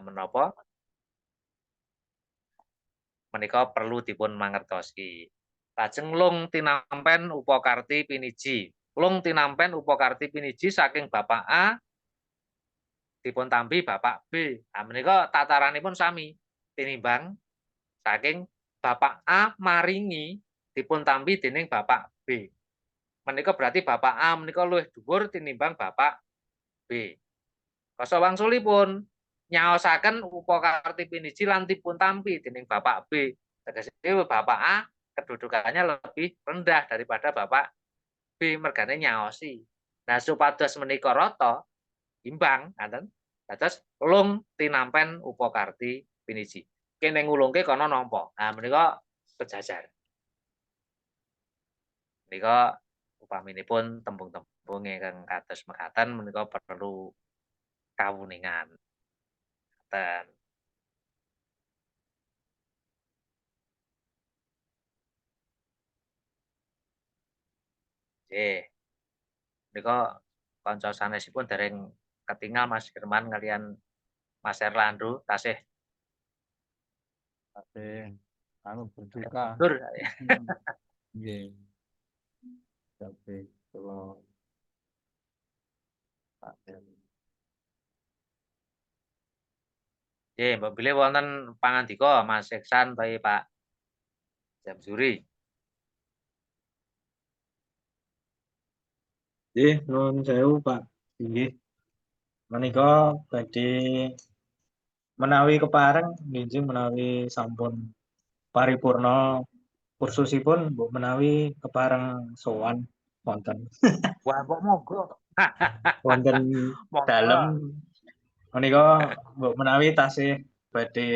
menapa menika perlu dipun mangertosi. Lajeng lung tinampen upakarti piniji. Lung tinampen upakarti piniji saking Bapak A dipun tampi Bapak B. Nah, menika tataranipun sami tinimbang saking Bapak A maringi dipun tampi dening Bapak B. Menika berarti Bapak A menika luwih dhuwur tinimbang Bapak B. Kasa wangsulipun nyaosaken upakarti piniji lan dipun tampi dening Bapak B. Tegesipun Bapak A kedudukannya lebih rendah daripada Bapak B, mergane nyaosi. Nah, supados menika rata imbang ngaten. Dados lung tinampen upakarti piniji. Kene ngulungke kana nampa. Nah, menika sejajar. Menika upaminipun tembung-tembung ingkang kados mekaten menika perlu kawuningan. Ten. Nggih. Menika kanca sanesipun dereng ketingal Mas Firman kalian Mas Erlando tasih berduka. mundur. Nggih. Tapi kula Nggih, mbok bilih wonten pangandika Mas Iksan utawi Pak Jamsuri. Nggih, nuwun sewu Pak. Nggih. Menika badhe menawi kepareng nggih menawi sampun paripurna kursusipun mbok menawi kepareng sowan wonten Wah, kok monggo. wonten dalem menika mbok menawi tasih badhe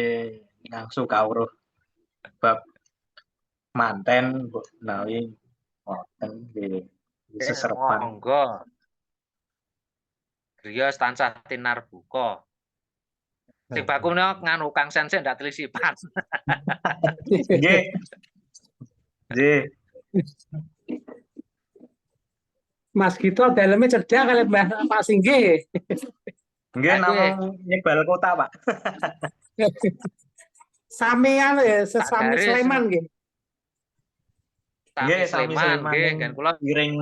ngangsu kawruh bab manten mbok menawi wonten nggih seserepan. Monggo. Griya tansah tinarbuka. Sing baku menika nganu Kang Sensei ndak telisipan. Nggih. Nggih. Mas Gito dalamnya cerdas kali Pak Singgih. Nggih, namung nyebar kota, Pak. Samian ya, sesami Sleman nggih. Nggih, Sleman nggih, kan kula iring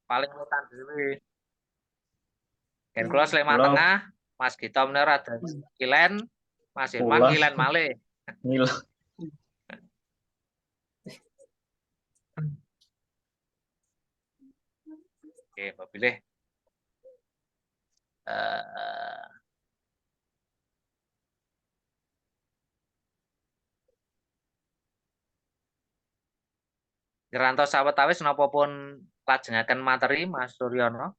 paling wetan dhewe. Kan kula Sleman Tengah, Mas Gito menika rada kilen, Mas Irman kilen malih. Nil. Oke, Mbak pilih. Ngerantos sawetawis napa pun lajengaken materi Mas Suryono?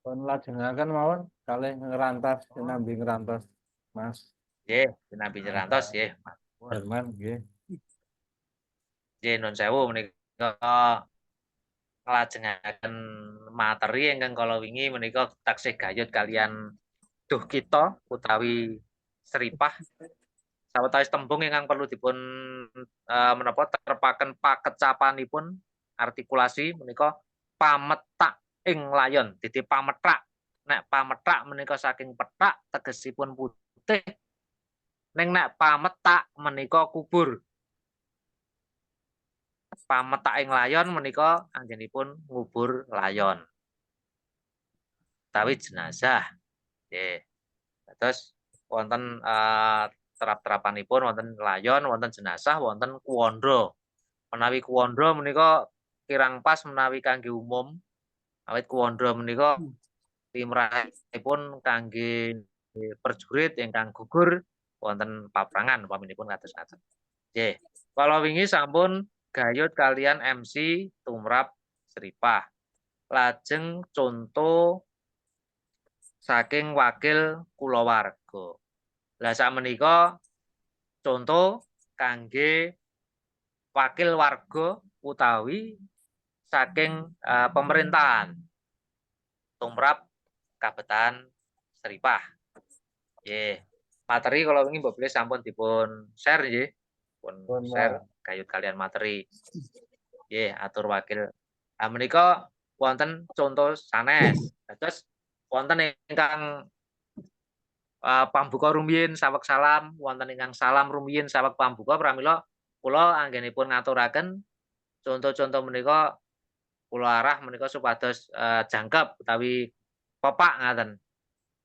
Pun lajengaken mawon kalih ngerantas sinambi ngerantos Mas. Nggih, sinambi ngerantos nggih, Mas Herman nggih. Nggih, nuwun sewu menika nglajengaken materi ingkang kala wingi menika taksih gayut kalian duh kita utawi seripah sawetawis tembung ingkang perlu dipun menapa terepaken pakecapanipun artikulasi menika pametak ing layon dadi pamethak. Nek pamethak menika saking pethak tegesipun putih. Ning nek pametak menika kubur. Pametak ing layon menika anggenipun ngubur layon. Utawi jenazah. Nggih. Terus wonten terap-terapanipun wonten layon, wonten jenazah, wonten kuwandra. Menawi kuwandra menika kirang pas menawi kangge umum. Awit kuwandra menika limrahipun kangge prajurit ingkang gugur wonten paprangan upaminipun kados ngaten. Nggih. Kala wingi sampun gayut kalian MC tumrap seripah. Lajeng contoh saking wakil kulawarga. Lah sakmenika contoh kangge wakil warga utawi saking pemerintahan tumrap kabetan seripah. Nggih. Materi kalau wingi mbok bilih sampun dipun share nggih. Pun share gayut kalian materi. Nggih, atur wakil. Nah menika wonten contoh sanes. Terus wonten ingkang pambuka rumiyin saweg salam wonten ingkang salam rumiyin saweg pambuka pramila kula anggenipun ngaturaken contoh-contoh menika kula arah menika supados jangkep utawi pepak ngaten.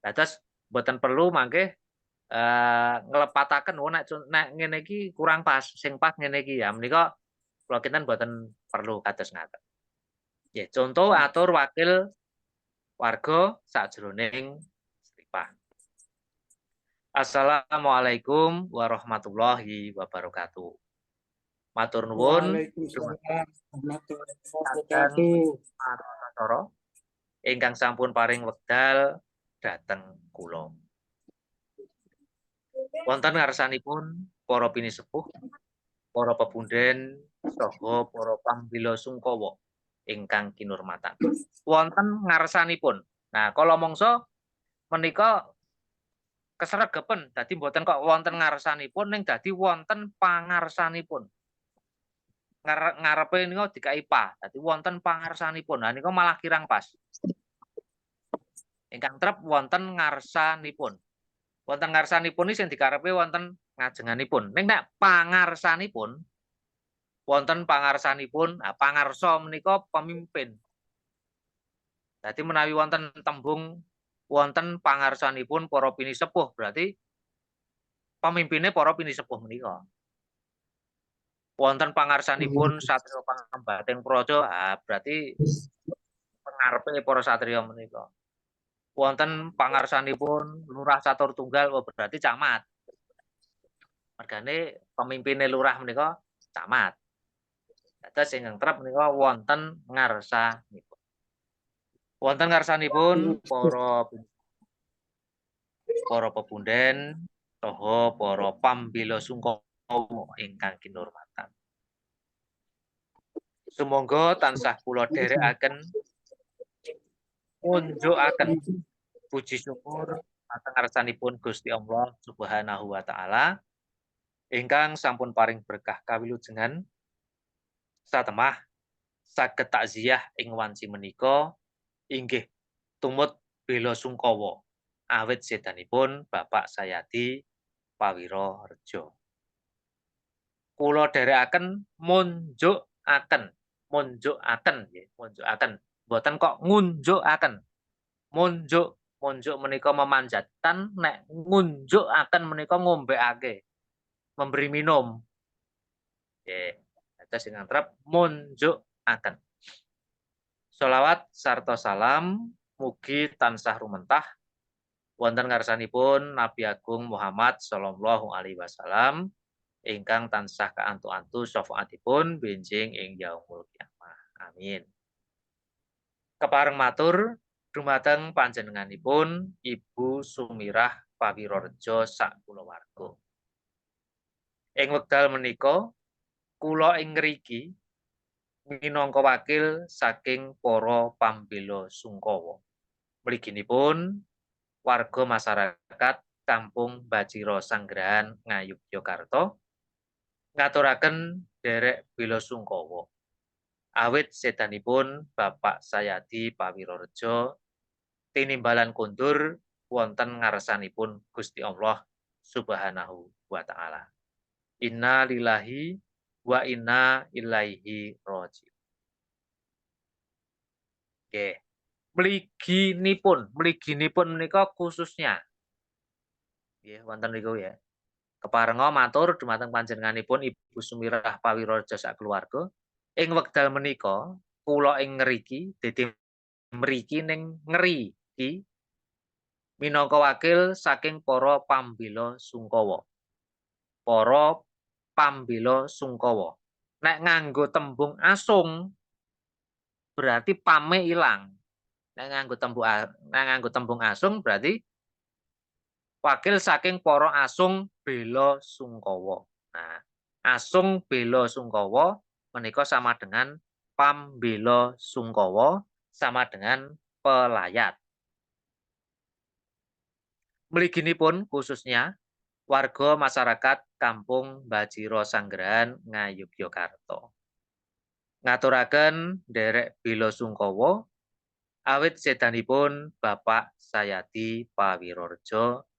Dados mboten perlu mangke nglepataken nek ngene iki kurang pas, sing pas ngene iki ya menika kula kinten mboten perlu kados ngaten. Nggih, contoh atur wakil warga sakjroning sripah. Assalamualaikum warahmatullahi wabarakatuh. Matur nuwun Waalaikumsalam warahmatullahi wabarakatuh. Cara ingkang sampun paring wekdal dhateng kula. Wonten ngarsanipun para pinisepuh, para pepunden saha para pambela sungkawa ingkang kinurmatan. Wonten ngarsanipun. Nah, kala mangsa menika kesregepen dadi mboten kok wonten ngarsanipun ning dadi wonten pangarsanipun. Ngarepe nika dikai pa, dadi wonten pangarsanipun. Nah nika malah kirang pas. Ingkang trep wonten ngarsanipun. Wonten ngarsanipun iki sing dikarepe wonten ngajenganipun. Ning nek pangarsanipun wonten pangarsanipun, nah pangarsa menika pemimpin. Dadi menawi wonten tembung wonten pangarsanipun para pinisepuh berarti pemimpinnya para pinisepuh menika. Wonten pangarsanipun satriya pangambating praja, berarti pengarepe para satriya menika. Wonten pangarsanipun lurah catur tunggal, berarti camat. Mergane pemimpinnya lurah menika camat. Dados ingkang trep menika wonten ngarsanipun. Wonten ngarsanipun para pepunden saha para pambela sungkawa ingkang kinurmatan. Sumangga tansah kula dherekaken unjukaken puji syukur dhateng ngarsanipun Gusti Allah Subhanahu wa taala ingkang sampun paring berkah kawilujengan satemah saged takziah ing wanci menika inggih tumut bela sungkawa awit sedanipun Bapak Sayadi Pawirorejo. Kula dherekaken munjukaken, mboten kok ngunjukaken. Munjuk menika memanjatkan, nek ngunjukaken menika ngombekake, memberi minum. Nggih, dados ingkang trep munjukaken. Sholawat sarta salam mugi tansah rumentah wonten ngarsanipun Nabi Agung Muhammad sallallahu alaihi wasallam ingkang tansah kaantu-antu syafaatipun benjing ing yaumul kiamah. Amin. Kepareng matur dumateng panjenenganipun Ibu Sumirah Pawirorejo sak kulawarga. Ing wekdal menika kula ing ngriki minangka wakil saking para pambela sungkawa. Mliginipun warga masyarakat Kampung Bajira Sanggrahan Ngayogyakarta ngaturaken derek bela sungkawa awit sedanipun Bapak Sayadi Pawirorejo tinimbalan kondur wonten ngarsanipun Gusti Allah Subhanahu wa taala. Inna lillahi wa inna ilaihi raji'un. Nggih. Mliginipun menika khususnya nggih wonten niku ya. Keparenga matur dumateng panjenenganipun Ibu Sumirah Pawirorejo sak keluarga. Ing wekdal menika kula ing ngriki dadi mriki ning ngriki minangka wakil saking para pambela sungkawa. Para pambela sungkawa. Nek nganggo tembung asung berarti pame ilang. Nek nganggo tembung asung berarti wakil saking para asung bela sungkawa. Nah, asung bela sungkawa menika sama dengan pambela sungkawa sama dengan pelayat. Mliginipun khususnya warga masyarakat Kampung Bajira Sanggrahan Ngayogyakarta. Ngaturaken derek bela sungkawa awit sedanipun Bapak Sayadi Pawirorejo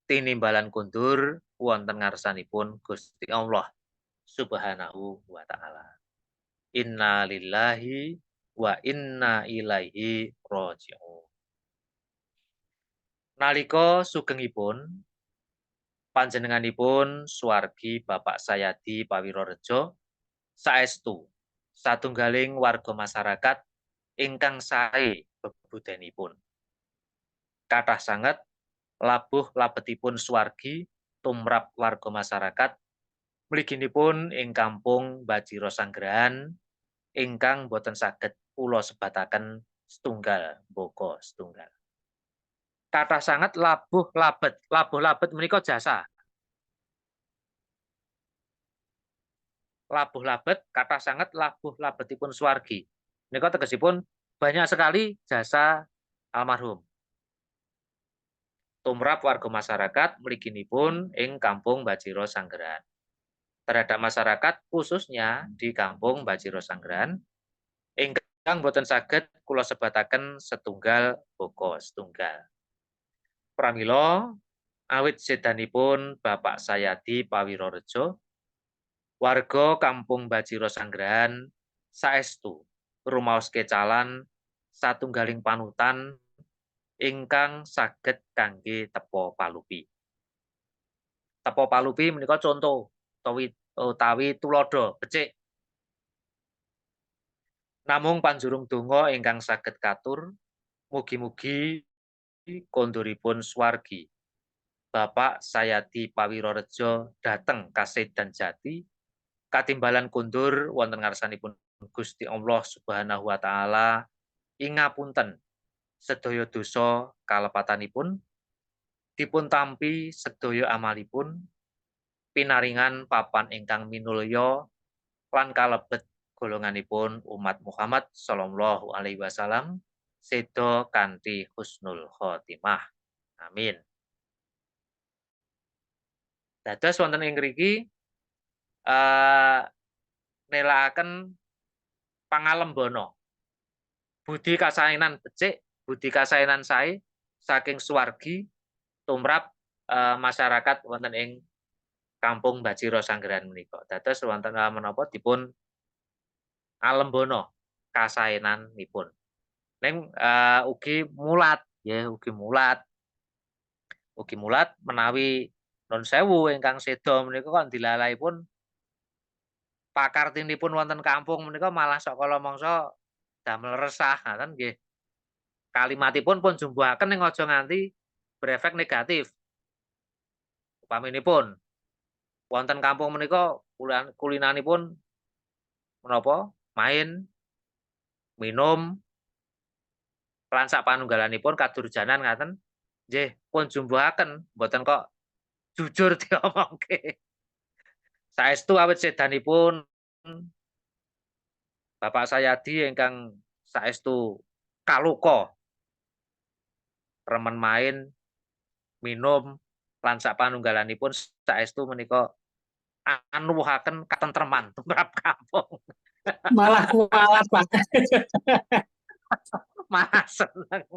tinimbalan kundur wonten ngarsanipun Gusti Allah Subhanahu wa taala. Inna lillahi wa inna ilaihi raji'un. Nalika sugengipun panjenenganipun suwargi Bapak Sayadi Pawirorejo saestu satunggaling warga masyarakat ingkang sae bebudenipun. Kathah sanget labuh labetipun suwargi tumrap warga masyarakat mliginipun ing Kampung Bajiro Sanggrahan ingkang boten saged kula sebataken setunggal mboko setunggal. Kathah sanget labuh labet menika jasa. Labuh labet kathah sanget labuh labetipun suwargi. Menika tegesipun banyak sekali jasa almarhum. Tumrap warga masyarakat mliginipun ing Kampung Bajiro Sanggrahan. Terhadap masyarakat khususnya di Kampung Bajiro Sanggrahan ingkang boten saged kula sebataken setunggal boko setunggal. Pramila awit sedanipun Bapak Sayadi Pawirorejo warga Kampung Bajiro Sanggrahan saestu rumaos kecalan satunggaling panutan ingkang saged kangge tepo palupi. Tepo palupi menika conto utawi tulodo becik. Namung panjurung donga ingkang saged katur mugi-mugi konduripun swargi Bapak Sayadi Pawirorejo dhateng kasedan jati katimbalan kundur wonten ngarsanipun Gusti Allah Subhanahu wa taala ingapunten sedaya dosa kalepatanipun dipun tampi sedaya amalipun pinaringan papan ingkang minulya lan kalebet golonganipun umat Muhammad sallallahu alaihi wasallam seda kanthi husnul khotimah. Amin. Dados wonten ing mriki nelakaken pangalembana budi kasaenan becik, budi kasaenan sae saking suwargi tumrap masyarakat wonten ing Kampung Bajiro Sanggrahan menika. Dados wonten menapa dipun alembana kasaenanipun. Ning ugi mulat nggih, ugi mulat menawi nun sewu ingkang seda menika kok dilalahipun pakartinipun wonten kampung menika malah sok kala mangsa damel resah ngaten nggih. Kalimatipun pun jumbuhaken ning aja nganti berefek negatif. Upaminipun wonten kampung menika kulinanipun menapa? Main, minum, lan sapanunggalanipun kadurjanan ngaten nggih pun jumbuhaken mboten kok jujur diomongke. Saestu awit sedanipun Bapak Sayadi ingkang saestu kaluka remen main, minum, lan sapanunggalanipun saestu menika anuwuhaken katentreman tumrap kampung. Malah kualat, Pak. Malah seneng.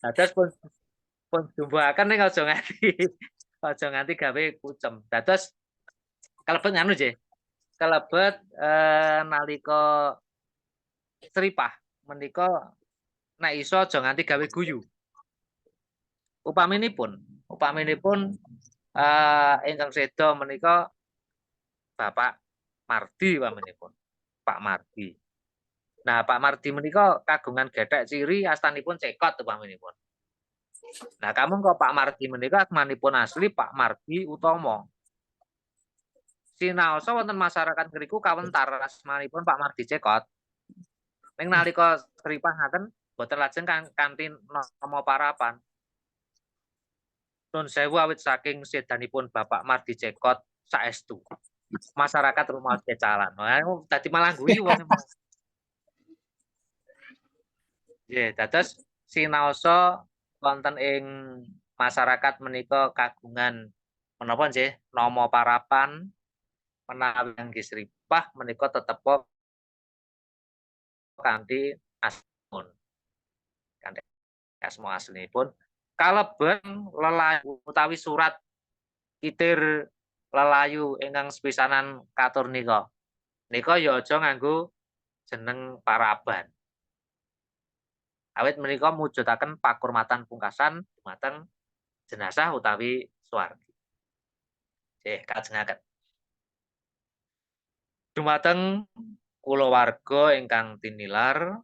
Dados pun jumbuhaken ning aja nganti gawe kucem. Dados kalebet nganu nggih. Kalebet nalika sripah menika nek iso aja nganti gawe guyu. Upaminipun ingkang seda menika Bapak Mardi upaminipun. Pak Mardi. Nah, Pak Mardi menika kagungan gethek ciri astanipun cekot upaminipun. Nah, kamu kok Pak Mardi menika asmanipun asli Pak Mardi Utomo. Sinaosa wonten masyarakat ngriku kawentar asmanipun Pak Mardi cekot. Ning nalika sripah ngaten boten lajeng kanthi nama parapan. Nun sewu awit saking sedanipun Bapak Mardi cekot saestu. Masyarakat rumaos kecalan. Nah, dadi malah guyu wong. Nggih, dados sinaosa wonten ing masyarakat menika kagungan menapa nggih nama parapan menawi nggih sripah menika tetep kanthi asmun. asma aslinipun kaleben lelayu utawi surat kitir lelayu ingkang sepisanan katur nika. Nika ya aja nganggo jeneng paraban. Awit menika mujudaken pakurmatan pungkasan dumateng jenazah utawi swargi. Nggih, kajengaken. Dumateng kulawarga ingkang tinilar,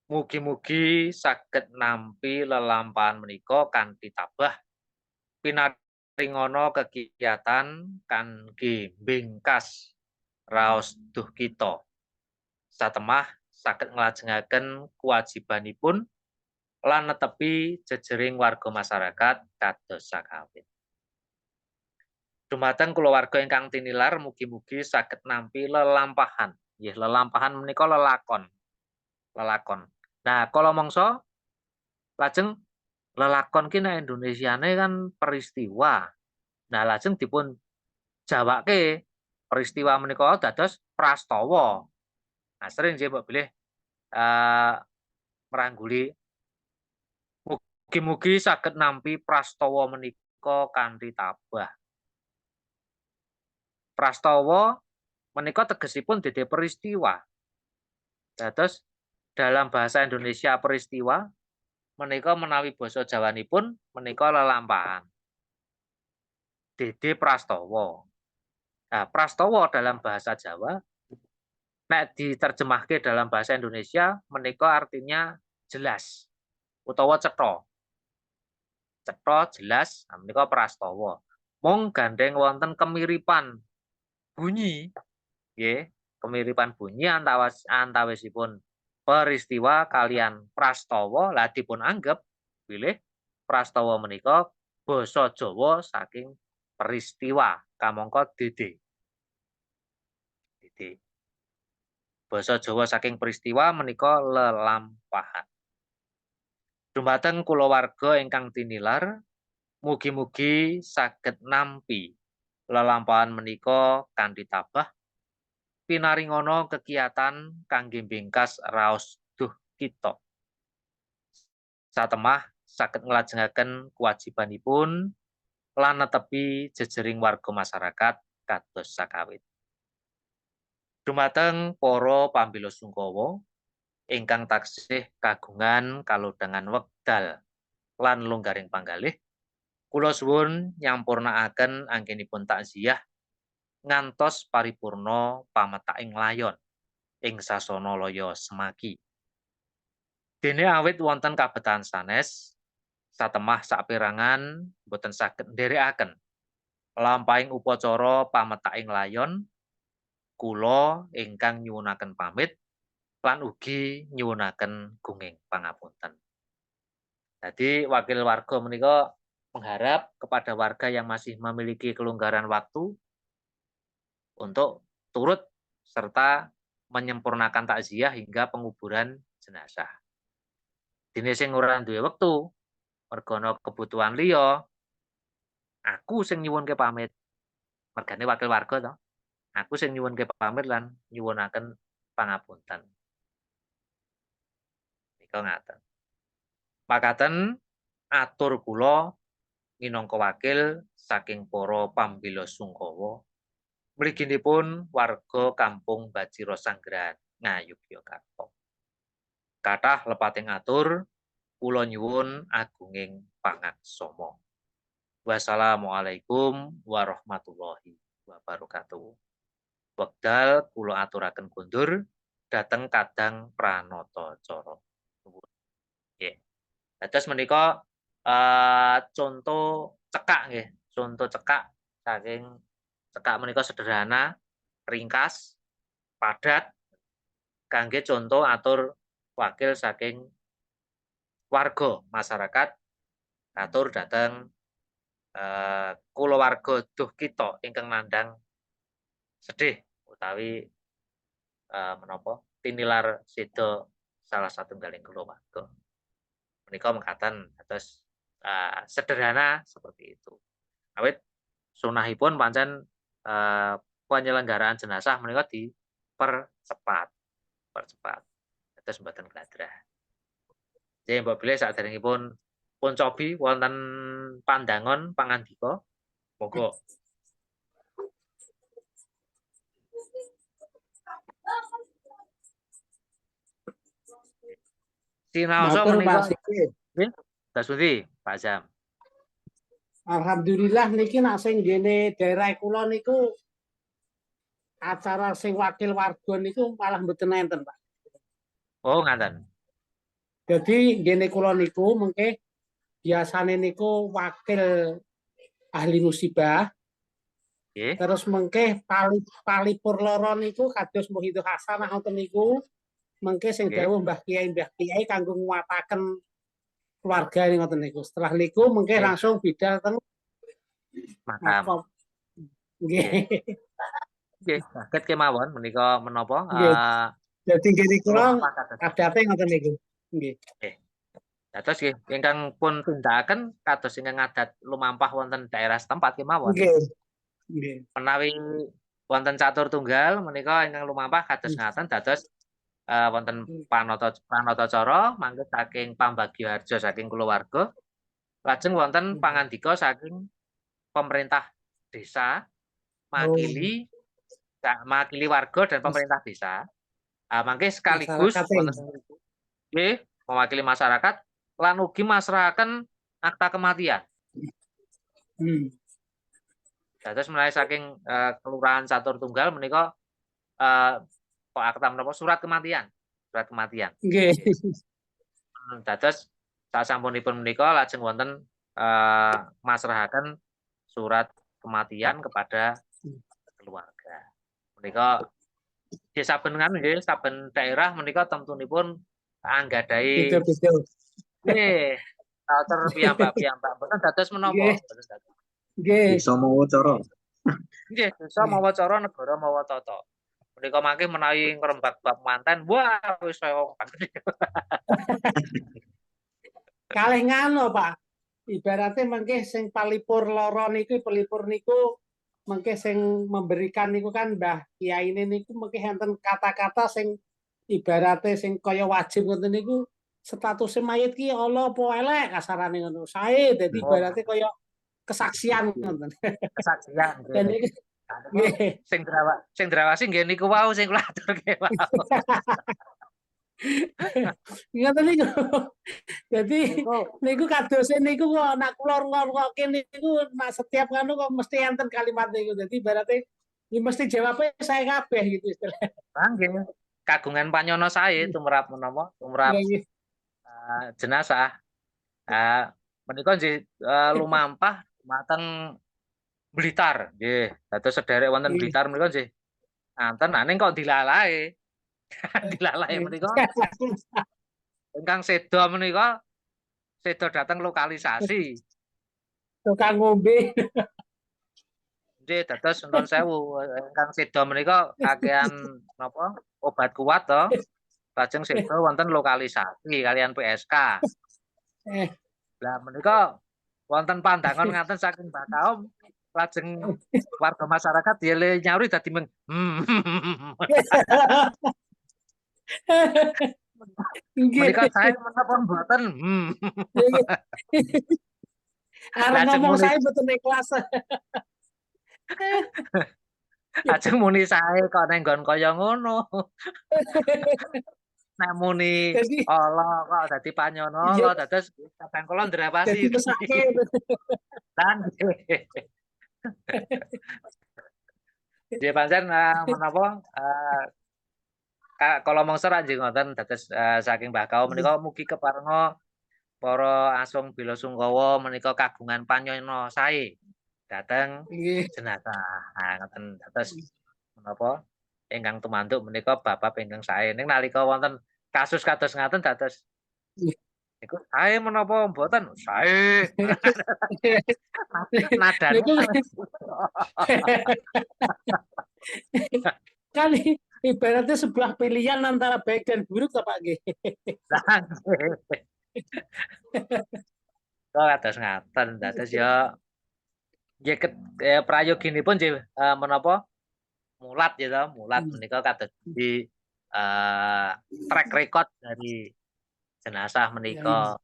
mugi-mugi saged nampi lelampahan menika kanthi tabah pinaringana kegiatan kangge mbingkas raos duh kita. Satemah saged nglajengaken kewajibanipun lan netepi jejering warga masyarakat kados sakawit. Dumateng kulawarga ingkang tinilar, mugi-mugi saged nampi lelampahan. Nggih, lelampahan menika lelakon. Lelakon. Nah, kala mangsa lajeng lelakon ki nek Indonesiane kan peristiwa. Nah, lajeng dipun jawake peristiwa menika dados prastawa. Nah, sering nggih mbok bilih merangguli mugi-mugi saged nampi prastawa menika kanthi tabah. Prastawa menika tegesipun dede peristiwa. Dados dalam bahasa Indonesia peristiwa menika menawi basa Jawanipun menika lelampahan. Dede prastawa. Nah, prastawa dalam bahasa Jawa nek diterjemahke dalam bahasa Indonesia menika artinya jelas utawa cetha. Cetha jelas, nah menika prastawa. Mung gandeng wonten kemiripan bunyi, nggih, kemiripan bunyi antawisipun peristiwa kalian prastawa, lah dipun anggap bilih prastawa menika basa Jawa saking peristiwa, kamangka dede. Dede. Basa Jawa saking peristiwa menika lelampahan. Dumateng kulawarga ingkang tinilar, mugi-mugi saged nampi lelampahan menika kanthi tabah pinaringana kegiatan kangge mbingkas raos duh kita. Satemah saged nglajengaken kewajibanipun lan netepi jejering warga masyarakat kados sakawit. Dumateng para pambela sungkawa ingkang taksih kagungan kalodhangan wekdal lan longgaring panggalih, kula suwun nyampurnakaken anggenipun takziah ngantos paripurna pametaking layon ing sasana laya semagi. Dene awit wonten kabetahan sanes, satemah saperangan boten saged nderekaken lampahing upacara pametaking layon, kula ingkang nyuwunaken pamit lan ugi nyuwunaken gunging pangapunten. Jadi wakil warga menika mengharap kepada warga yang masih memiliki kelonggaran waktu untuk turut serta menyempurnakan takziah hingga penguburan jenazah. Dene sing ora duwe wektu, mergono kebutuhan liya, aku sing nyuwunke pamit. Mergane wakil warga to. Aku sing nyuwunke pamit lan nyuwunaken pangapunten. Nika ngaten. Makaten atur kula minangka wakil saking para pambela sungkawa mliginipun warga Kampung Bajira Sanggeran, Ngayogyakarta. Kathah lepating atur kula nyuwun agunging pangaksama. Wassalamualaikum warahmatullahi wabarakatuh. Wekdal kula aturaken kondur dhateng Kadang Pranatacara. Nggih. Dados menika contoh cekak nggih, contoh cekak saking cekak menika sederhana, ringkas, padat kangge contoh atur wakil saking warga masyarakat atur dhateng kulawarga duh kita ingkang nandhang sedih utawi menapa tinilar seda salah satunggaling kulawarga. Menika mekaten dados sederhana seperti itu. Awit sunahipun pancen penyelenggaraan jenazah menika dipercepat. Dados mboten gladrah. Jadi mbok bilih saderengipun pun cobi wonten pandangon pangandika. Monggo. Sinaosa Matur Pak menika Singgi. nggih. Dados pundi, Pak Jam? Alhamdulillah niki nak sing ngene daerah kula niku acara sing wakil warga niku malah mboten enten, Pak. Oh, ngaten. Jadi ngene kula niku mengke biasane niku wakil ahli musibah, Nggih. terus mengke palipur loro niku kados Muhyiddin Hasanah ngoten niku mengke sing Nggih. dawuh Mbah Kiai kanggo nguataken keluarga ini ngoten niku. Setelah niku mengke Nggih. langsung bidal teng Makam. makom. Nggih. Nggih, saged kemawon menika menapa Nggih. Jadi ngene kula lumampah kados. adate ngoten niku. Nggih. Dados nggih ingkang pun tindakaken kados ingkang adat lumampah wonten daerah setempat kemawon. Nggih. Nggih. Menawi wonten catur tunggal menika ingkang lumampah kados ngaten dados wonten panatacara mangke saking pambagioharja saking kulawarga lajeng wonten pangandika saking pemerintah desa makili warga dan pemerintah desa. Mangke sekaligus wonten nggih mewakili masyarakat lan ugi masrahaken akta kematian. Dados menawi saking kelurahan Catur Tunggal menika akta menapa surat kematian. Nggih. Dados sasampunipun menika lajeng wonten masrahaken surat kematian kepada keluarga. Menika saben nggih saben daerah menika temtunipun anggadhahi Betul. nggih culture piyambak-piyambak mboten dados menapa mboten dados. Nggih. Bisa mawa cara. Nggih, desa mawa cara negara mawa tata. Menika mangke menawi ngrembak bab manten, wah wis wong banget. Kalih ngano, Pak. Ibaratnya mengke sing palipur loro niku mengke sing memberikan niku kan Mbah Kiai niku mengke enten kata-kata sing ibaratnya sing kaya wajib ngoten niku statusnya mayit ki ala apa elek kasarane ngono. Sae dadi ibaratnya kaya kesaksian ngoten. Kesaksian Dan nggih. nggih. Sing drawasi nggih niku wau sing kula aturke wau. Ngoten niku. Dadi niku kadose niku kok nek kula ngrungokke niku nek setiap ngono kok mesti enten kalimat niku. Dadi ibaratnya ya mesti jawabnya saya kabeh gitu istilahnya. Nggih. Kagungan panyono sae tumrap menapa? Tumrap jenazah. Menika nggih lumampah mateng Blitar nggih. Dados sederek wonten Blitar menika nggih. Anten ning kok dilalae. Dilalae menika. Ingkang sedo menika sedo dateng lokalisasi. Tukang ngombe. Nggih, dados nuwun sewu ingkang sedo menika kakehan napa obat kuat to. Lajeng sedo wonten lokalisasi kalian PSK. Lah menika wonten pandangan ngaten saking Mbak Kaum lajeng warga masyarakat dile nyauri dadi menika saya menapa mboten Arep ngomong saya mboten ikhlas. Lajeng muni sae kok ning nggon kaya ngono. Nek muni Allah kok dadi panyono Allah dados kadang kula ndrawasi. Lan nggih pancen menapa kala mangsa ranjing ngoten dados saking Mbah Kaum menika mugi keparenga para asung bila sungkawa menika kagungan panyono sae dhateng jenazah. Ngoten dados menapa ingkang tumantuk menika bab ingkang sae. Ning nalika wonten kasus kados ngaten dados niku sae menapa mboten? Sae. Nadane kan ibaratnya sebuah pilihan antara baik dan buruk to Pak nggih. Kok kados ngaten dados ya nggih prayoginipun nggih menapa mulat ya to, mulat menika kados di track record dari jenazah menika.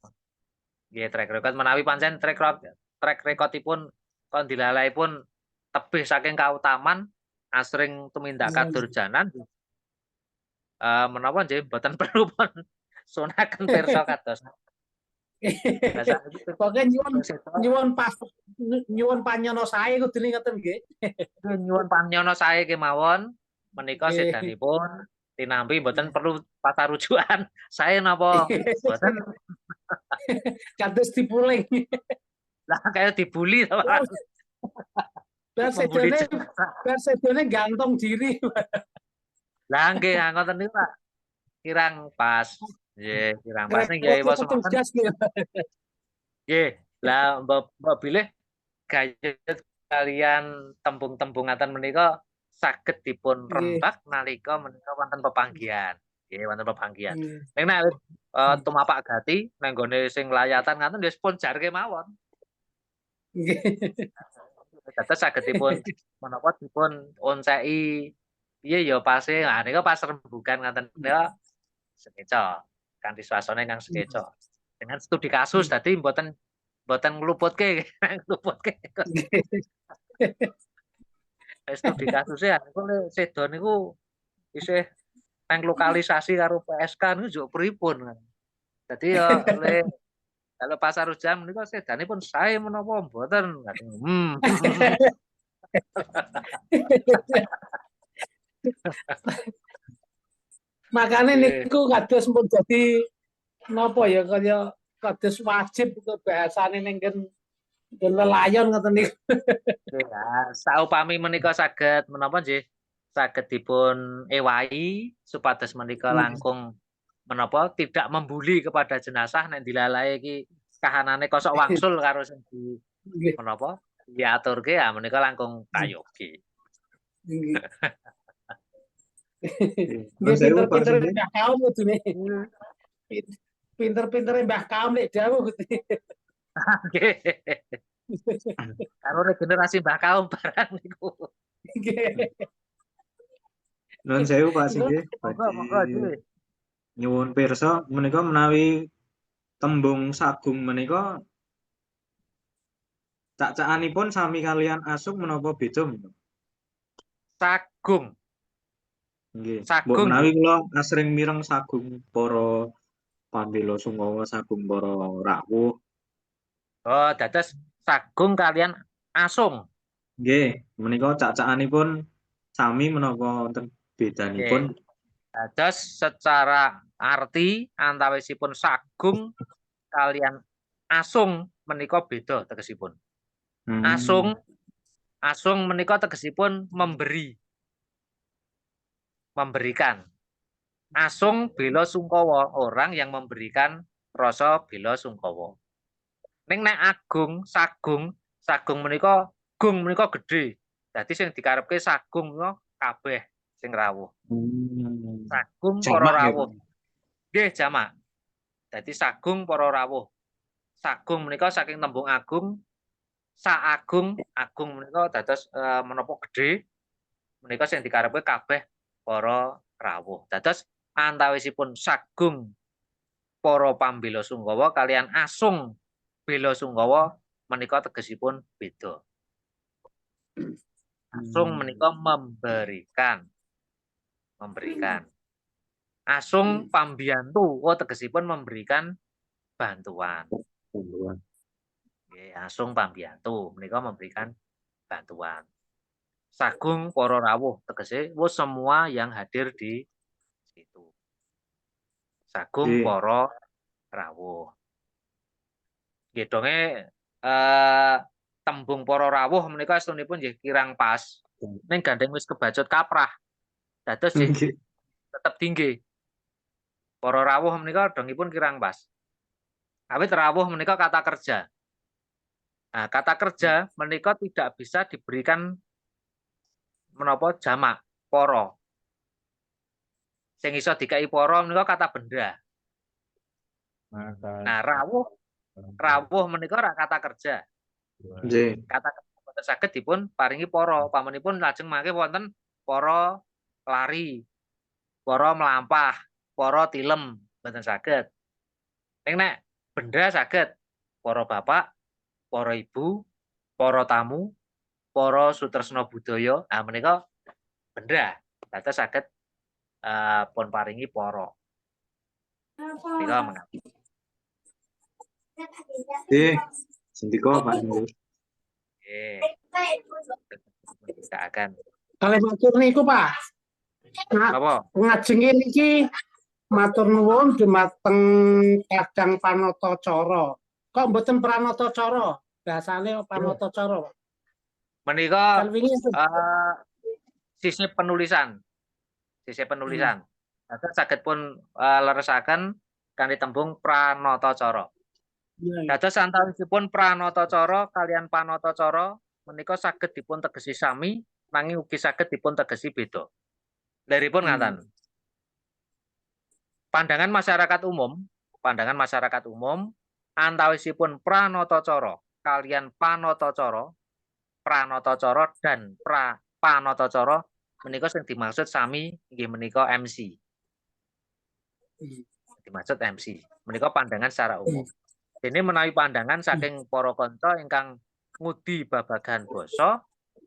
Nggih track record menawi pancen track recordipun kon dilalaipun tebih saking kautaman asring tumindak kadurjanan menapa nggih mboten perlu pun sunaken pirsa kados. Pokoknya nyuwun panyono sae kudune ngoten nggih. Nyuwun panyono sae kemawon menika sedanipun tinampi mboten perlu patah rujukan. Sae napa mboten Kados dipuling. lah kayak dibully to Pak. Biar sedone gantung diri. Lah nggih ngoten niku Pak. Kirang pas. Nggih, kirang pas ning Kyai Pos semanten. Nggih, lah mbok bilih gayut kalian tembung-tembung ngaten menika saged dipun rembak nalika menika wonten pepanggihan. Nggih, wonten pepanggihan. Ning nek tumapak gati nang gone sing layatan ngaten nggih pun jarke mawon. Nggih. Dados saged dipun menapa dipun onceki piye ya pase. Nah nika pas rembugan ngaten nika sekeca kanthi swasana ingkang sekeca. Dengan studi kasus dadi mboten ngluputke ngluputke. Studi kasusnya niku sedo niku isih nang lokalisasi karo PSK niku njuk pripun. Dadi ya kalau pasar Rujam niku sedanipun sae menapa mboten. Makane niku kados pun dadi napa ya kaya kados wajib bahasane ning lelayon ngoten niku. Ya, saupami menika saged menapa nggih saged dipun ewahi supados menika langkung menapa tidak membuli kepada jenazah nek dilalae iki kahanane kosok wangsul karo sing di menapa diaturke ya menika langkung prayogi. Pinter-pinter Mbah Kaum kudune. Pinter-pinter Mbah Kaum nek dawuh kudune. Nggih. Karo regenerasi Mbah Kaum barang niku. Nuwun sewu Pak Singgih. Nyuwun pirsa menika menawi tembung sagung menika cak-cakanipun sami kalian asung menapa beda menika? Sagung. Nggih. Sagung Menawi kula asring mireng sagung para pambela Sungkawa, sagung para rawuh. Oh, dados sagung kalian asung. Nggih, menika cak-cakanipun sami menapa wonten bedanipun? Dados secara arti antawisipun sagung kalian asung menika beda tegesipun. Asung menika tegesipun memberikan. Asung bela sungkawa, orang yang memberikan rasa bela sungkawa. Ning nek sagung menika gung menika gedhe. Dadi sing dikarepke sagung menika kabeh sing rawuh. Sagung para rawuh. Nggih jamak. Dadi sagung para rawuh. Sagung menika saking tembung agung, saagung, agung menika dados menapa gedhe. Menika sing dikarepke kabeh para rawuh. Dados antawisipun sagung para pambela Sungkawa kalian asung bela Sungkawa menika tegesipun beda. Asung menika memberikan. Asung pambiyantu tegesipun memberikan bantuan. Nggih, asung pambiyantu menika memberikan bantuan. Sagung para rawuh tegese semua yang hadir di situ. Sagung para rawuh. Nggih donge tembung para rawuh menika astunipun nggih kirang pas. Ning gandeng wis kebacut kaprah. Dados nggih tetep tinggi. Para rawuh menika dongipun kirang pas. Awit rawuh menika kata kerja. Nah, kata kerja menika tidak bisa diberikan menapa jamak para. Sing iso dikai para menika kata benda. Nah, rawuh menika ora kata kerja. Nggih. Kata kerja saged dipun paringi para, pamanipun lajeng mangke wonten para lari, para melampah, para tilem, mboten saged. Nek benda saged para bapak, para ibu, para tamu, para sutresna budaya. Ah menika benda. Dados saged pun paringi para. Menika mengawi. Nggih, sendika Pak Nur. Nggih, tidak akan. Kalih matur niku, Pak. Napa? Ngajenge niki matur nuwun dumateng Kadang Panatacara. Kok mboten Pranatacara? Bahasane Panatacara, Pak. Menika Kan wingi sisi penulisan. Sisi penulisan. Dados saged pun leresaken kanthi tembung Pranatacara. Dados antawisipun Pranatacara kalian Panatacara menika saged dipun tegesi sami nanging ugi saged dipun tegesi beda. Liripun ngaten. Pandangan masyarakat umum antawisipun Pranatacara kalian Panatacara, Pranatacara dan Panatacara menika sing dimaksud sami inggih menika MC. Dimaksud MC. Menika pandangan secara umum. Ini menawi pandangan saking para kanca ingkang ngudi babagan basa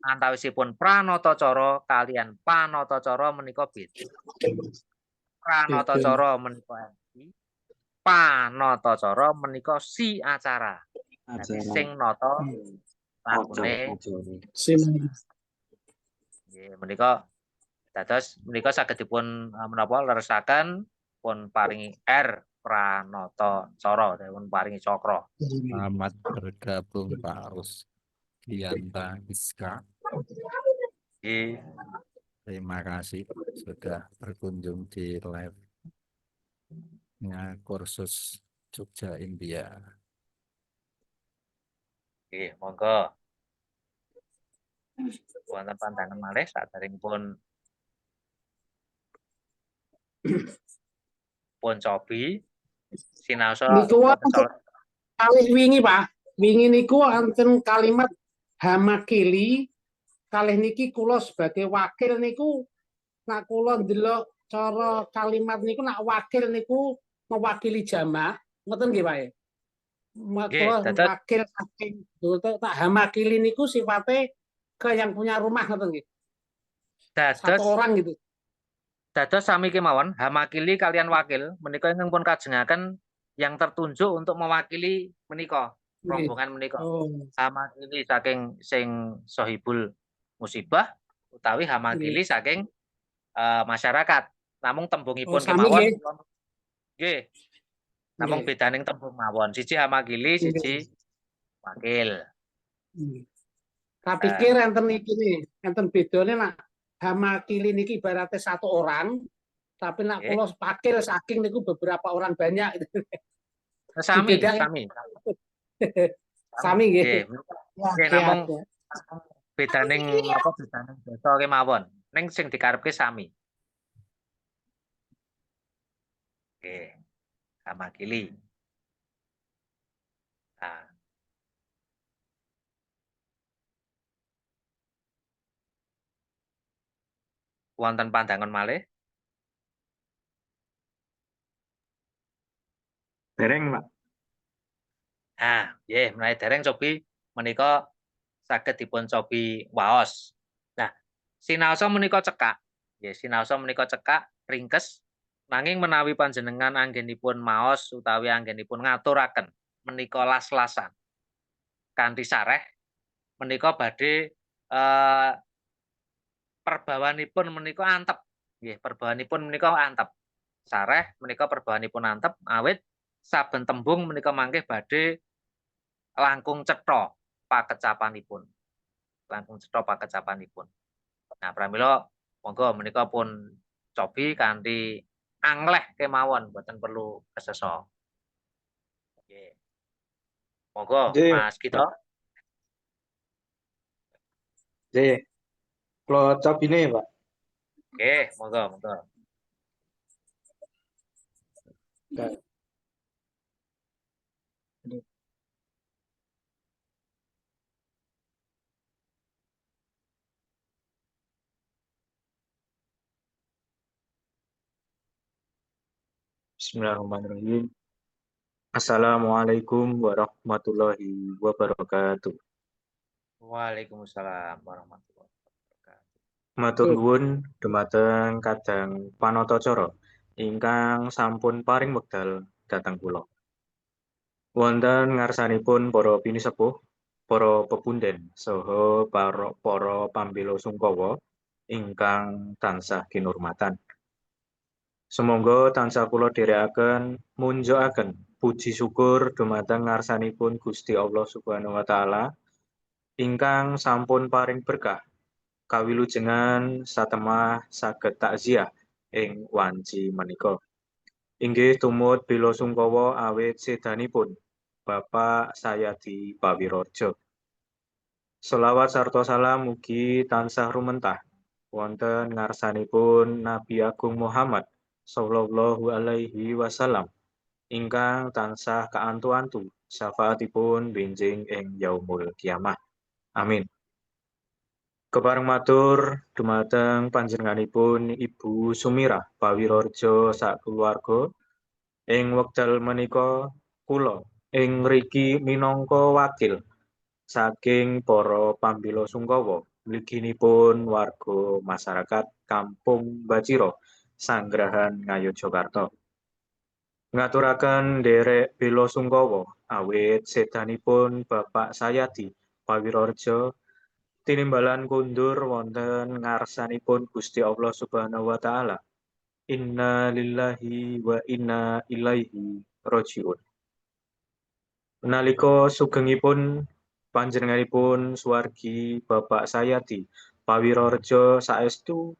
antawisipun Pranatacara kalian Panatacara menika beda. Pranatacara menika MC, Panatacara menika si acara. Jadi sing nata lakune. Nggih, menika dados menika saged dipun menapa leresaken pun paringi R Pranatacara dipun paringi cakra. Selamat bergabung Pak Rusdianta Iska. Nggih. Terima kasih sudah berkunjung di live-nya kursus Jogja India. Nggih, monggo. Wonten pandangan malih saderengipun pun cobi sinaosa niku kalih wingi, Pak. Wingi niku wonten kalimat hamakili kalih niki kula sebagai wakil niku nak kula ndelok cara kalimat niku nak wakil niku mewakili jamaah ngoten nggih Pak. Kula wakil saking tak hamakili niku sifatnya ke yang punya rumah ngoten nggih. Satu orang gitu. Dados sami kemawon hamakili kalian wakil menika ingkang pun kajengaken yang tertunjuk untuk mewakili menika rombongan menika. Hamakili saking sing sohibul musibah utawi hamakili saking masyarakat. Namung tembungipun kemawon nggih. Namung bedaning tembung mawon. Siji hamakili, siji wakil. Tak pikir enten iki nih, enten bedane nak hamakili niki ibaratnya satu orang, tapi nak kula wakil saking niku beberapa orang banyak. Sami. Sami nggih. Nggih, namung bedaning apa bedaning basa kemawon. Ning sing dikarepke sami. Nggih. Hamakili. Nah. Wonten pandangan malih? Dereng, Pak. Nah, nggih, menawi dereng cobi menika saged dipun cobi waos. Nah, sinaosa menika cekak. Nggih, sinaosa menika cekak, ringkes. Nanging menawi panjenengan anggenipun maos utawi anggenipun ngaturaken menika las-lasan kanthi sareh menika badhe perbawanipun menika antep. Nggih, perbawanipun menika antep. Sareh menika perbawanipun antep awit saben tembung menika mangke badhe langkung cetha pakecapanipun. Langkung cetha pakecapanipun. Nah, pramila monggo menika pun cobi kanthi angleh kemawon, boten perlu kesesa. Nggih. Monggo Mas Gito. Nggih. Kula cobine, Pak. Nggih, monggo. Bismillahirrahmanirrahim. Assalamualaikum warahmatullahi wabarakatuh. Waalaikumsalam warahmatullahi wabarakatuh. Matur nuwun dumateng kadang panatacara ingkang sampun paring wekdal dhateng kula. Wonten ngarsanipun para pinisepuh, para pepunden saha para pambela sungkawa ingkang tansah kinurmatan. Sumangga tansah kula dherekaken munjukaken puji syukur dumateng ngarsanipun Gusti Allah Subhanahu wa taala ingkang sampun paring berkah kawilujengan satemah saged takziah ing wanci menika. Inggih tumut bela sungkawa awit sedanipun Bapak Sayadi Pawiraja. Selawat sarta salam mugi tansah rumentah wonten ngarsanipun Nabi Agung Muhammad sallallahu alaihi wasallam ingkang tansah kaantu-antu syafaatipun benjing ing yaumul kiamah. Amin. Kepareng matur dumateng panjenenganipun Ibu Sumirah Pawiraja sakulawarga ing wekdal menika kula ing mriki minangka wakil saking para pambela sungkawa mliginipun warga masyarakat Kampung Bacira Sanggrahan Ngayogyakarta. Ngaturaken nderek bela sungkawa awit sedanipun Bapak Sayadi Pawiraja tinimbalan kundur wonten ngarsanipun Gusti Allah Subhanahu wa taala. Inna lillahi wa inna ilaihi rajiun. Nalika sugengipun panjenenganipun suwargi Bapak Sayadi Pawiraja saestu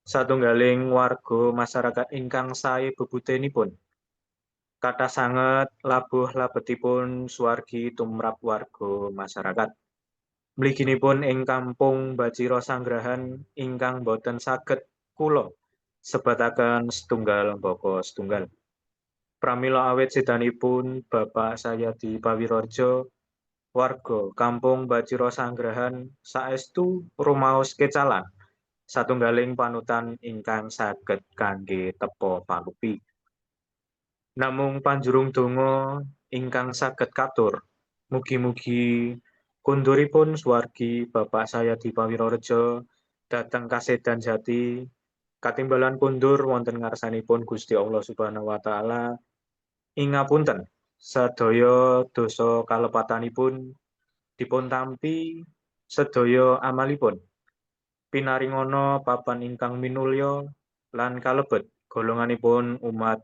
satunggaling warga masyarakat ingkang sae bebutenipun. Kathah sanget labuh labetipun suwargi tumrap warga masyarakat. Mliginipun ing Kampung Bacira Sanggrahan ingkang boten saged kula sebataken setunggal baka setunggal. Pramila awit sedanipun Bapak Sayadi Pawiraja, warga Kampung Bacira Sanggrahan saestu rumaos kecalan satunggaling panutan ingkang saged kangge tepa panupi. Namung panjurung donga ingkang saged katur, mugi-mugi kunduripun suwargi Bapak Sayadi Pawiraja dhateng kasedan jati katimbalan kundur wonten ngarsanipun Gusti Allah Subhanahu wa taala ing ngapunten sedaya dosa kalepatanipun dipun tampi sedaya amalipun pinaringana papan ingkang minulya lan kalebet golonganipun umat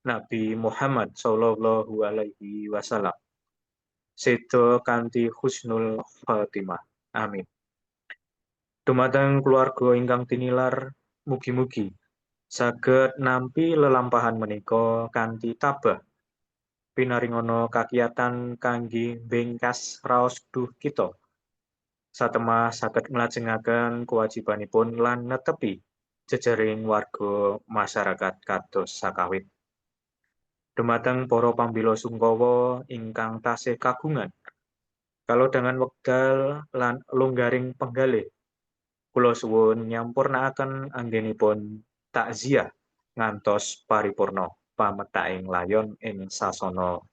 Nabi Muhammad sallallahu alaihi wasallam. Sedo kanthi husnul khotimah. Amin. Dumateng keluarga ingkang tinilar, mugi-mugi saged nampi lelampahan menika kanthi tabah pinaringana kakiyatan kangge bengkas raos duh kita. Satemah saged nglajengaken kewajibanipun lan netepi jejaring warga masyarakat kados sakawit. Dumateng para pambela sungkawa ingkang tasih kagungan kalodhangan wekdal lan longgaring penggalih, kula suwun nyampurnakaken anggenipun takziah ngantos paripurna pametaking layon ing sasana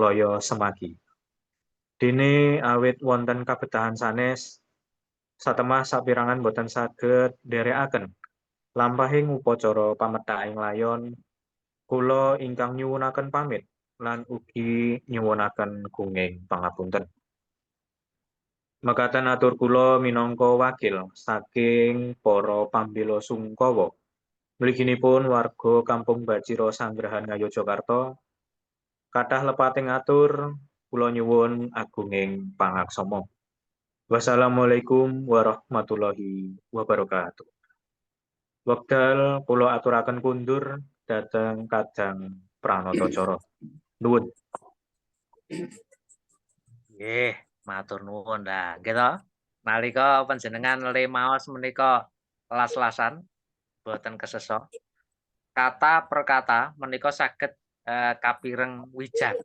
Loyo Semagi. Dene awit wonten kabetahan sanes satemah sapirangan boten saged nderekaken lampahing upacara pametaking layon, kula ingkang nyuwunaken pamit lan ugi nyuwunaken gunging pangapunten. Mekaten atur kula minangka wakil saking para pambela sungkawa mliginipun warga Kampung Bacira Sanggrahan Ngayogyakarta. Kathah lepating atur kula nyuwun agunging pangaksama. Wassalamualaikum warahmatullahi wabarakatuh. Wekdal kula aturaken kundur dhateng kadang pranatacara. Nuwun. Nggih, matur nuwun dah. Gitu. Nalika panjenengan le maos menika las-lasan boten kesesa. Kata per kata menika saged kapireng wijang.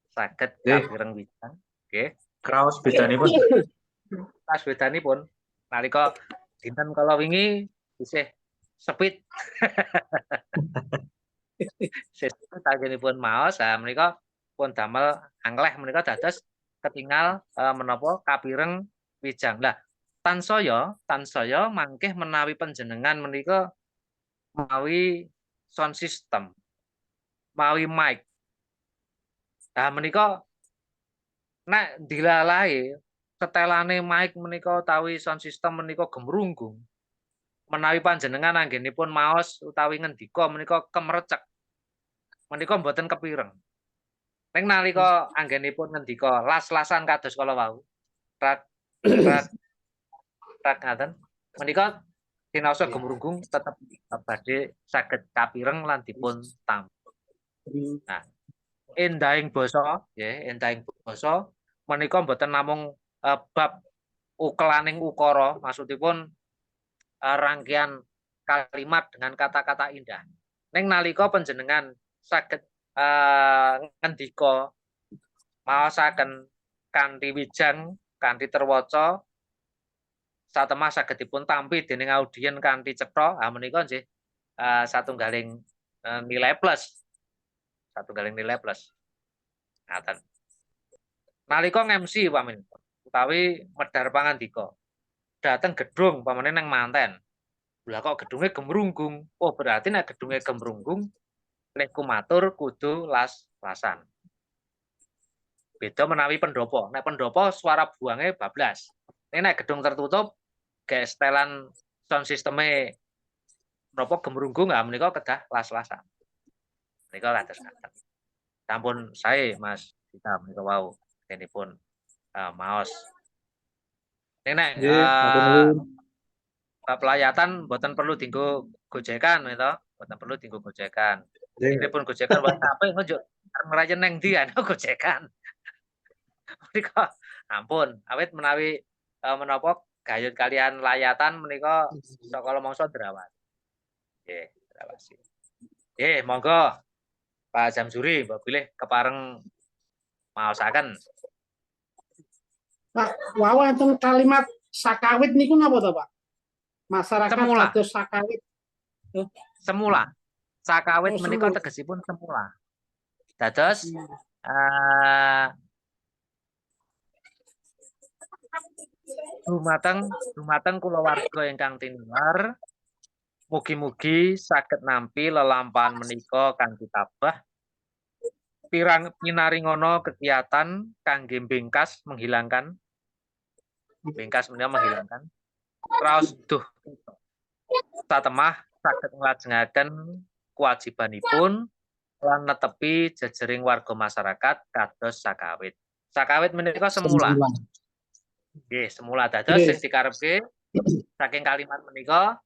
Saged kapireng wijang. Nggih. Kraos bedanipun. Pas bedanipun nalika dinten kala wingi isih sepit. Sesuatu sagenipun maos menika pun damel angleh menika dados ketingal menapa kapireng wijang. Lah tansaya mangkih menawi panjenengan menika mawi sound system, mawi mic. Lah menika nek dilalahi setelane mic menika utawi sound system menika gemrunggung. Menawi panjenengan anggenipun maos utawi ngendika menika kemrecek. Menika mboten kepireng. Ning nalika anggenipun ngendika las-lasan kados kala wau. Rak rak rak ngaten. Menika tinaosa gemrunggung tetep badhe saged kapireng lan dipun tam. Nah, endahing basa nggih, endahing basa menika mboten namung bab ukelaning ukara, maksudipun rangkaian kalimat dengan kata-kata indah. Ning nalika panjenengan saged ngendika maosaken kanthi wijang, kanthi terwaca satemah saged dipun tampi dening audien kanthi cetha, menika nggih satunggaling nilai plus. Satunggaling nilai plus. Ngaten. Nalika MC umpamane utawi medhar pangandika dateng gedung umpamane nang manten. Lah kok gedunge gemrunggung. Oh berarti nek gedunge gemrunggung nek kumatur kudu las-lasan. Beda menawi pendopo. Nek pendopo suara buange bablas. Nek gedung tertutup kayak setelan sound sisteme menapa gemrunggung menika kedah las-lasan. Menika kados ngaten. Sampun sae Mas Dita menika wau genipun maos. Nek bab layatan mboten perlu dienggo gojekan to, mboten perlu dienggo gojekan. Ini pun gojekan wae apik njuk ngerayen nang ndi ana gojekan. Menika ampun, awit menawi menapa gayut kalian layatan menika sakala mangsa drawat. Nggih, drawasi. Nggih, monggo Pak Jamsuri mbok pilih kepareng maosaken. Pak, wau enten kalimat sakawit niku napa to, Pak? Masyarakat Semula. kados sakawit. Semula. Sakawit Oh, menika semula. tegesipun semula. Dados dumateng kulawarga ingkang tinular, mugi-mugi saged nampi lelampahan menika kanthi tabah pirang pinaringono kegiatan kangge bengkas menghilangkan raos duh satemah saged nglajengaken kewajibanipun lan netepi jejering warga masyarakat kados sakawit. Sakawit menika semula. Nggih, semula dados sing dikarepke saking kalimat menika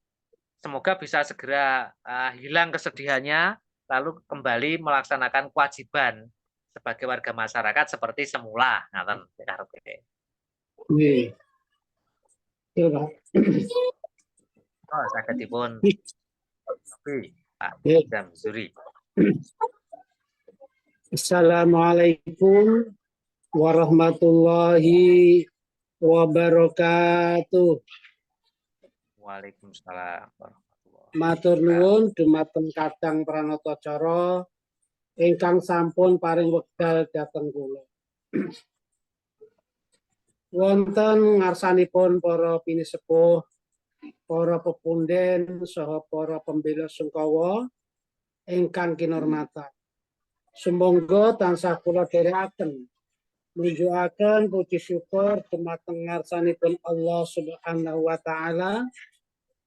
semoga bisa segera hilang kesedihannya lalu kembali melaksanakan kewajiban sebagai warga masyarakat seperti semula. Ngaten dikarepke. Nggih. Iya, Pak. Oh, saged dipun Pak Jamsuri. Assalamualaikum warahmatullahi wabarakatuh. Waalaikumsalam warahmatullahi Matur nuwun dumateng Kadang Pranatacara ingkang sampun paring wekdal dhateng kula. Wonten ngarsanipun para pinisepuh, para pepunden saha para pembela sungkawa ingkang kinurmatan. Sumangga tansah kula dherekaken nunjukaken puji syukur dumateng ngarsanipun Allah Subhanahu wa taala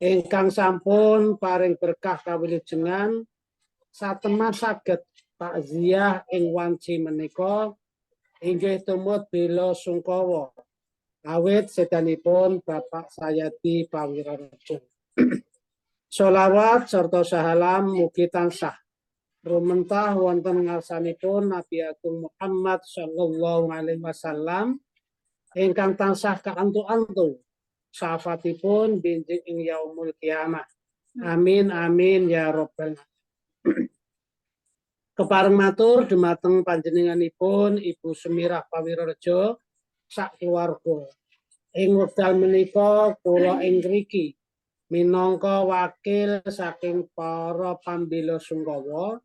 ingkang sampun paring berkah kawilujengan satemah saged takziah ing wanci menika inggih tumut bela sungkawa awit sedanipun Bapak Sayati Pawirarejo. Sholawat serta salam mugi tansah rumentah wonten ngarsanipun Nabi Agung Muhammad sallallahu alaihi wasallam ingkang tansah kaantu-antu syafaatipun benjing ing yaumul kiamah. Amin amin ya rabbal alamin. Kepareng matur dumateng panjenenganipun Ibu Semirah Pawirarejo sak keluarga. Ing wekdal menika kula ing mriki minangka wakil saking para pambela sungkawa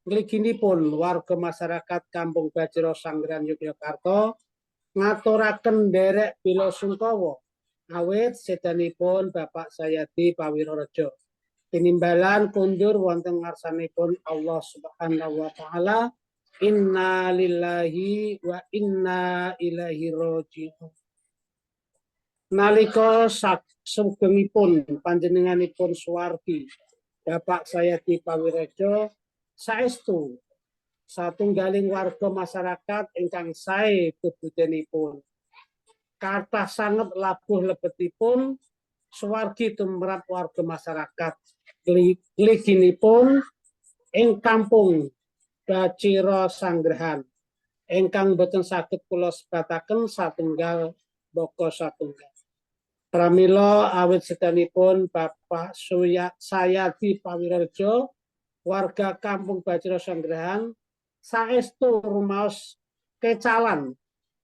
Mliginipun warga masyarakat Kampung Bajra Sanggeran Yogyakarta ngaturaken derek bila sungkawa awit sedanipun Bapak Sayadi Pawirorejo tinimbalan kundur wonten ngarsanipun Allah Subhanahu wa taala. Inna lillahi wa inna ilaihi raji'un. Nalika sugengipun panjenenganipun suwargi Bapak Sayadi Pawirejo saestu satunggaling warga masyarakat ingkang sae bebudenipun. Kathah sanget labuh lebetipun suwargi tumrap warga masyarakat mliginipun ing Kampung Bajra Sanggrahan ingkang boten saged kula sebataken satunggal baka satunggal. Pramila awit sedanipun Bapak Sayadi Pawirejo warga Kampung Bajra Sanggrahan saestu rumaos kecalan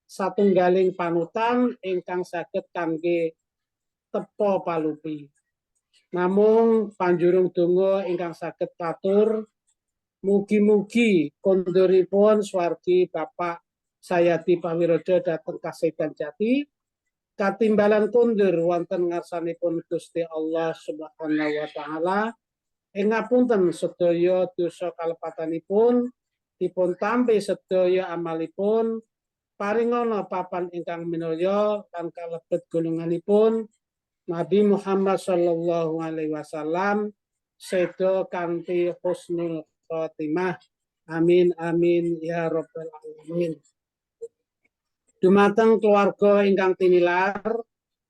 satunggaling panutan ingkang saged kangge tepa palupi. Namung panjurung donga ingkang saged katur mugi-mugi konduripun swargi Bapak Sayadi Pawirejo dhateng kasedan jati katimbalan kundur wonten ngarsanipun Gusti Allah Subhanahu wa taala. Ing ngapunten sedaya dosa kalepatanipun, dipun tampi sedaya amalipun, paringana papan ingkang minulya lan kalebet golonganipun Nabi Muhammad sallallahu alaihi wasallam sedo kanthi husnul khotimah. Amin amin ya rabbal alamin. Dumateng keluarga ingkang tinilar,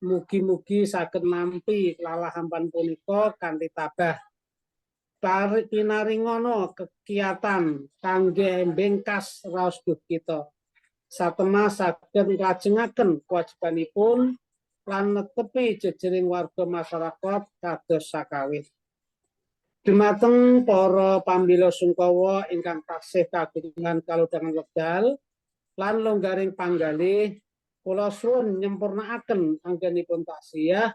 mugi-mugi saged nampi lalahampan punika kanthi tabah. Pinaringana kegiatan kangge bengkas raos duh kita. Satemah saged nglajengaken kewajibanipun lan netepi jejering warga masyarakat kados sakawit. Dumateng para pambela sungkawa ingkang taksih kagungan kalodhangan wekdal lan longgaring panggalih, kula suwun nyempurnakaken anggenipun taksiyah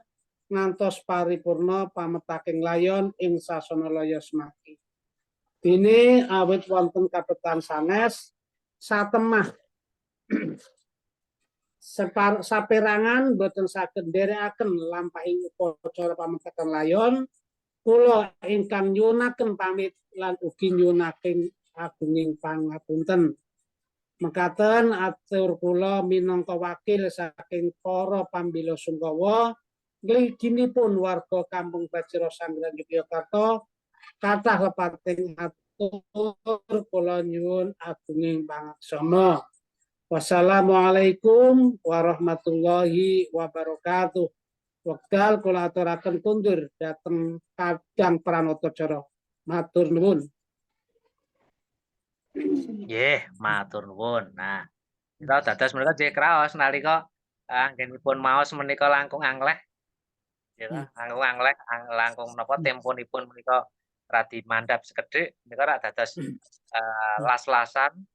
ngantos paripurna pametaking layon ing sasana laya semati. Dene awit wonten kabetan sanes satemah saperangan boten saged nderekaken lampahing upacara pametakan layon, kula ingkang nyuwunaken pamit lan ugi nyuwunaken agunging pangapunten. Mekaten atur kula minangka wakil saking para pambela sungkawa mliginipun warga Kampung Bajra Sanggrahan Yogyakarta kathah lepating atur kula nyuwun agunging pangaksama. Wassalamualaikum warahmatullahi wabarakatuh. Wekdal kula aturaken kundur dhateng kadang pranatacara. Matur nuwun. Nggih, matur nuwun. Nah, kita dados menika nggih kraos nalika anggenipun maos menika langkung angleh. Ya, langkung angleh, langkung menapa temponipun menika radi mandhap sekedhik menika rak dados las-lasan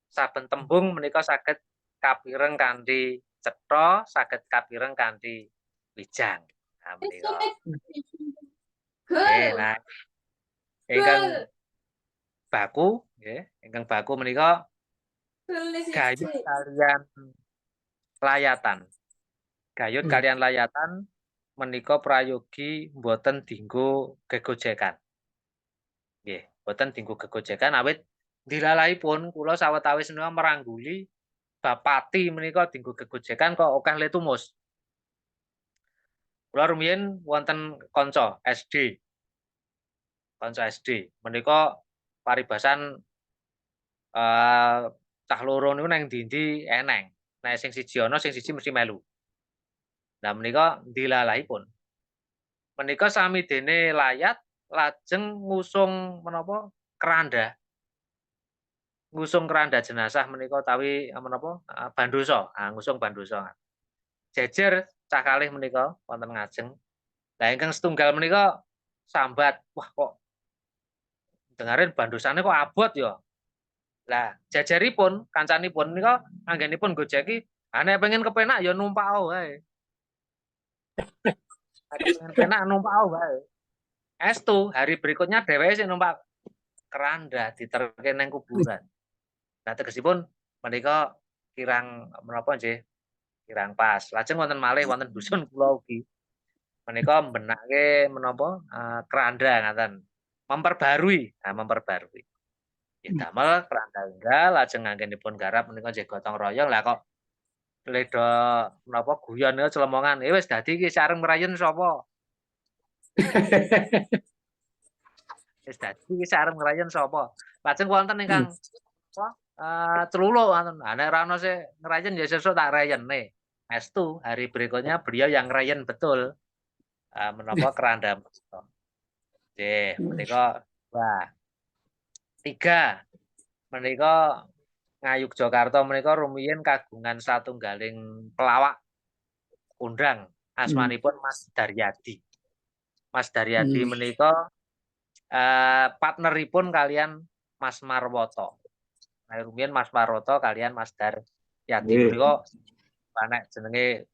saben tembung menika saged kapireng kanthi cetha, saged kapireng kanthi wijang. Nah, menika. Nah, ingkang baku nggih, ingkang baku menika gayut kalian layatan. Gayut kalian layatan menika prayogi mboten dinggo gegojekan. Nggih, mboten dinggo gegojekan awit dilalahipun kula sawetawis menika merangguli bapati menika dinggo gegojekan kok akeh letumus. Kula rumiyin wonten kanca SD. Kanca SD menika paribasan cah loro niku nang ndi-ndi eneng. Nek sing siji ana, sing siji mesti melu. Nah menika dilalahipun. Menika samidene layat lajeng ngusung menapa keranda. Ngusung keranda jenazah menika utawi menapa bandosa, ngusung bandosa. Jejer cah kalih menika wonten ngajeng. Lah ingkang setunggal menika sambat, wah kok dengarin bandosane kok abot ya. Lah jajaripun kancanipun menika anggenipun gojeki, nek pengen kepenak ya numpak wae. Nek pengen penak numpak wae. Estu hari berikutnya dheweke sing numpak keranda diterke nang kuburan. Nah tegesipun menika kirang menapa nggih, kirang pas. Lajeng wonten malih wonten dusun kula ugi menika mbenake menapa keranda ngaten. Memperbarui, memperbarui. Ya damel keranda enggal lajeng anggenipun garap menika nggih gotong royong. Lah kok leda menapa guyon niku celemongan. Wis dadi iki sareng ngerayen sapa? Wis dadi iki sareng ngerayen sapa? Lajeng wonten ingkang apa celuluk ngoten. Nah nek ora ono sing ngerayen ya sesuk tak rayene. Estu hari berikutnya beliau yang ngerayen betul. Menapa keranda menika. Nggih, menika 2. 3 menika Ngayogyakarta menika rumiyin kagungan satunggaling pelawak kondang asmanipun Mas Daryadi. Mas Daryadi menika partneripun kalian Mas Marwoto. Nah, rumiyin Mas Marwoto kalian Mas Daryadi menika nek jenenge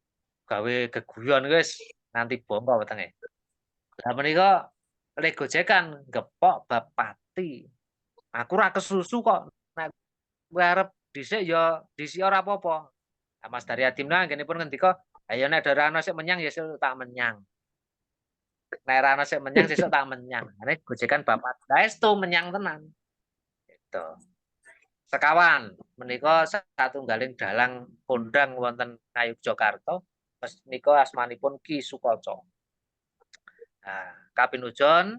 gawe geguyon wis nganti bangka wetenge. Lah menika le gojekan gepok bab pati. Aku ora kesusu kok nek kowe arep dhisik ya dhisik ora apa-apa. Nah, Mas Daryadi menika anggenipun ngendika, "Ayo nek ora ana sik menyang ya sesuk tak menyang. Nek ora ana sik menyang sesuk tak menyang." Nek gojekan bab pati. Lah estu menyang tenan. Gitu. Sekawan menika satunggaling dalang kondang wonten Ngayogyakarta menika asmanipun Ki Sukoco. Nah, kapinujon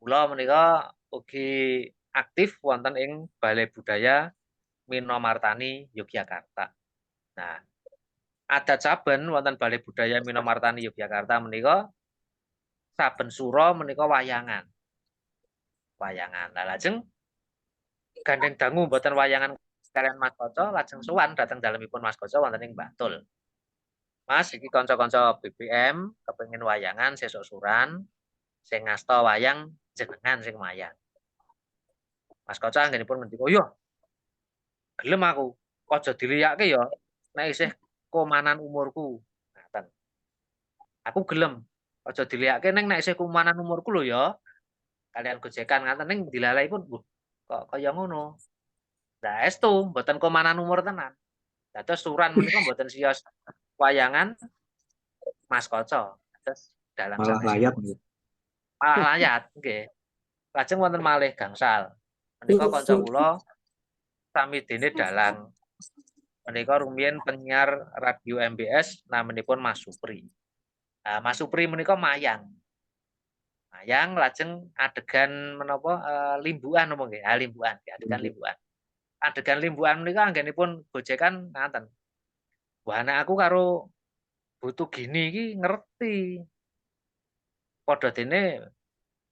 kula menika ugi aktif wonten ing Balai Budaya Minomartani Yogyakarta. Nah, adat saben wonten Balai Budaya Minomartani Yogyakarta menika saben sura menika wayangan. Wayangan. Nah, lajeng gandeng dangu mboten wayangan kalian Mas Koco lajeng sowan dhateng dalemipun Mas Koco wonten ing Bantul. Mas iki kanca-kanca BBM kepengin wayangan sesuk suran sing ngasta wayang jenengan sing wayang. Mas Koco anggenipun ngendika, "Yo, gelem aku. Aja diliyake ya nek isih komanan umurku." Ngaten. Aku gelem. Aja diliyake ning nek isih komanan umurku lho ya. Kalian gojekan ngaten ning dilalai pun, kok kaya ngono. Lah estu mboten komanan umur tenan. Dados suran menika mboten siyos wayangan Mas Koco. Dados dalang Malah layat sanesipun. nggih. Malah layat nggih. Lajeng wonten malih gangsal. Menika kanca kula samidine dalang. Menika rumiyin penyiar radio MBS namanipun Mas Supri. Nah, Mas Supri menika mayang. Mayang lajeng adegan menapa limbukan napa nggih? Limbukan, adegan limbukan. Adegan limbukan menika anggenipun gojekan ngaten. Wah, nek aku karo Butuh Gini iki ngerti. Padha dene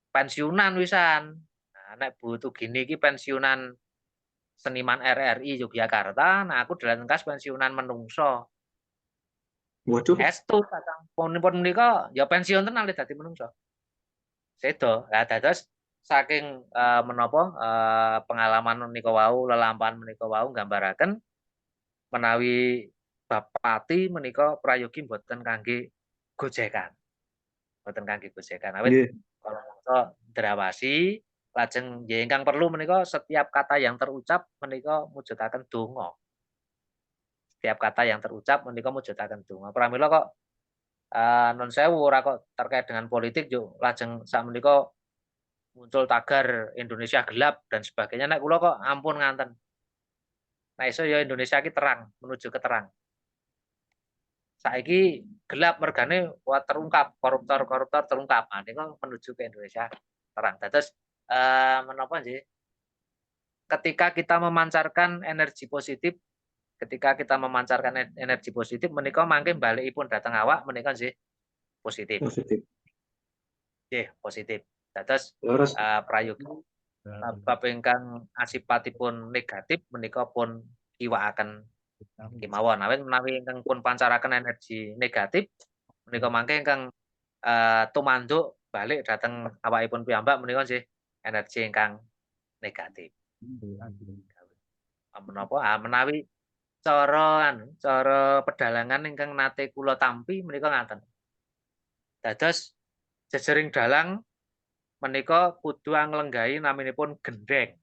pensiunan wisan. Nah, nek Butuh Gini iki pensiunan seniman RRI Yogyakarta, nah aku dalan kas pensiunan menungso. Waduh, Estu kakang pun menika ya pensiun tenan le dadi menungso. Sedo. Lah dados saking menapa pengalaman menika wau, lelampahan menika wau nggambaraken menawi Bapati menika prayogi mboten kangge gojekan. Mboten kangge gojekan. Awit kala mangsa ndrawasi lajeng nggih ingkang perlu menika setiap kata yang terucap menika mujudaken donga. Setiap kata yang terucap menika mujudaken donga. Pramila kok nun sewu ora kok terkait dengan politik yo lajeng sakmenika muncul tagar Indonesia gelap dan sebagainya. Nek kula kok ampun nganten. Nah iso ya Indonesia ki terang, menuju ke terang. Saiki gelap mergane terungkap, koruptor-koruptor terungkap. Nah, niku menuju ke Indonesia terang. Dados menapa nggih? Ketika kita memancarkan energi positif, menika mangke balikipun dhateng awak menika nggih positif. positif. Nggih, positif. Dados Terus prayogi bab ingkang asipatipun negatif menika pun iwakaken kemawon. Awit menawi ingkang pun pancaraken energi negatif menika mangke ingkang tumanduk balik dhateng awakipun piyambak menika nggih energi ingkang negatif. Menapa menawi cara pedalangan ingkang nate kula tampi menika ngaten. Dados jejering dalang menika kudu nglenggahi naminipun gendeng.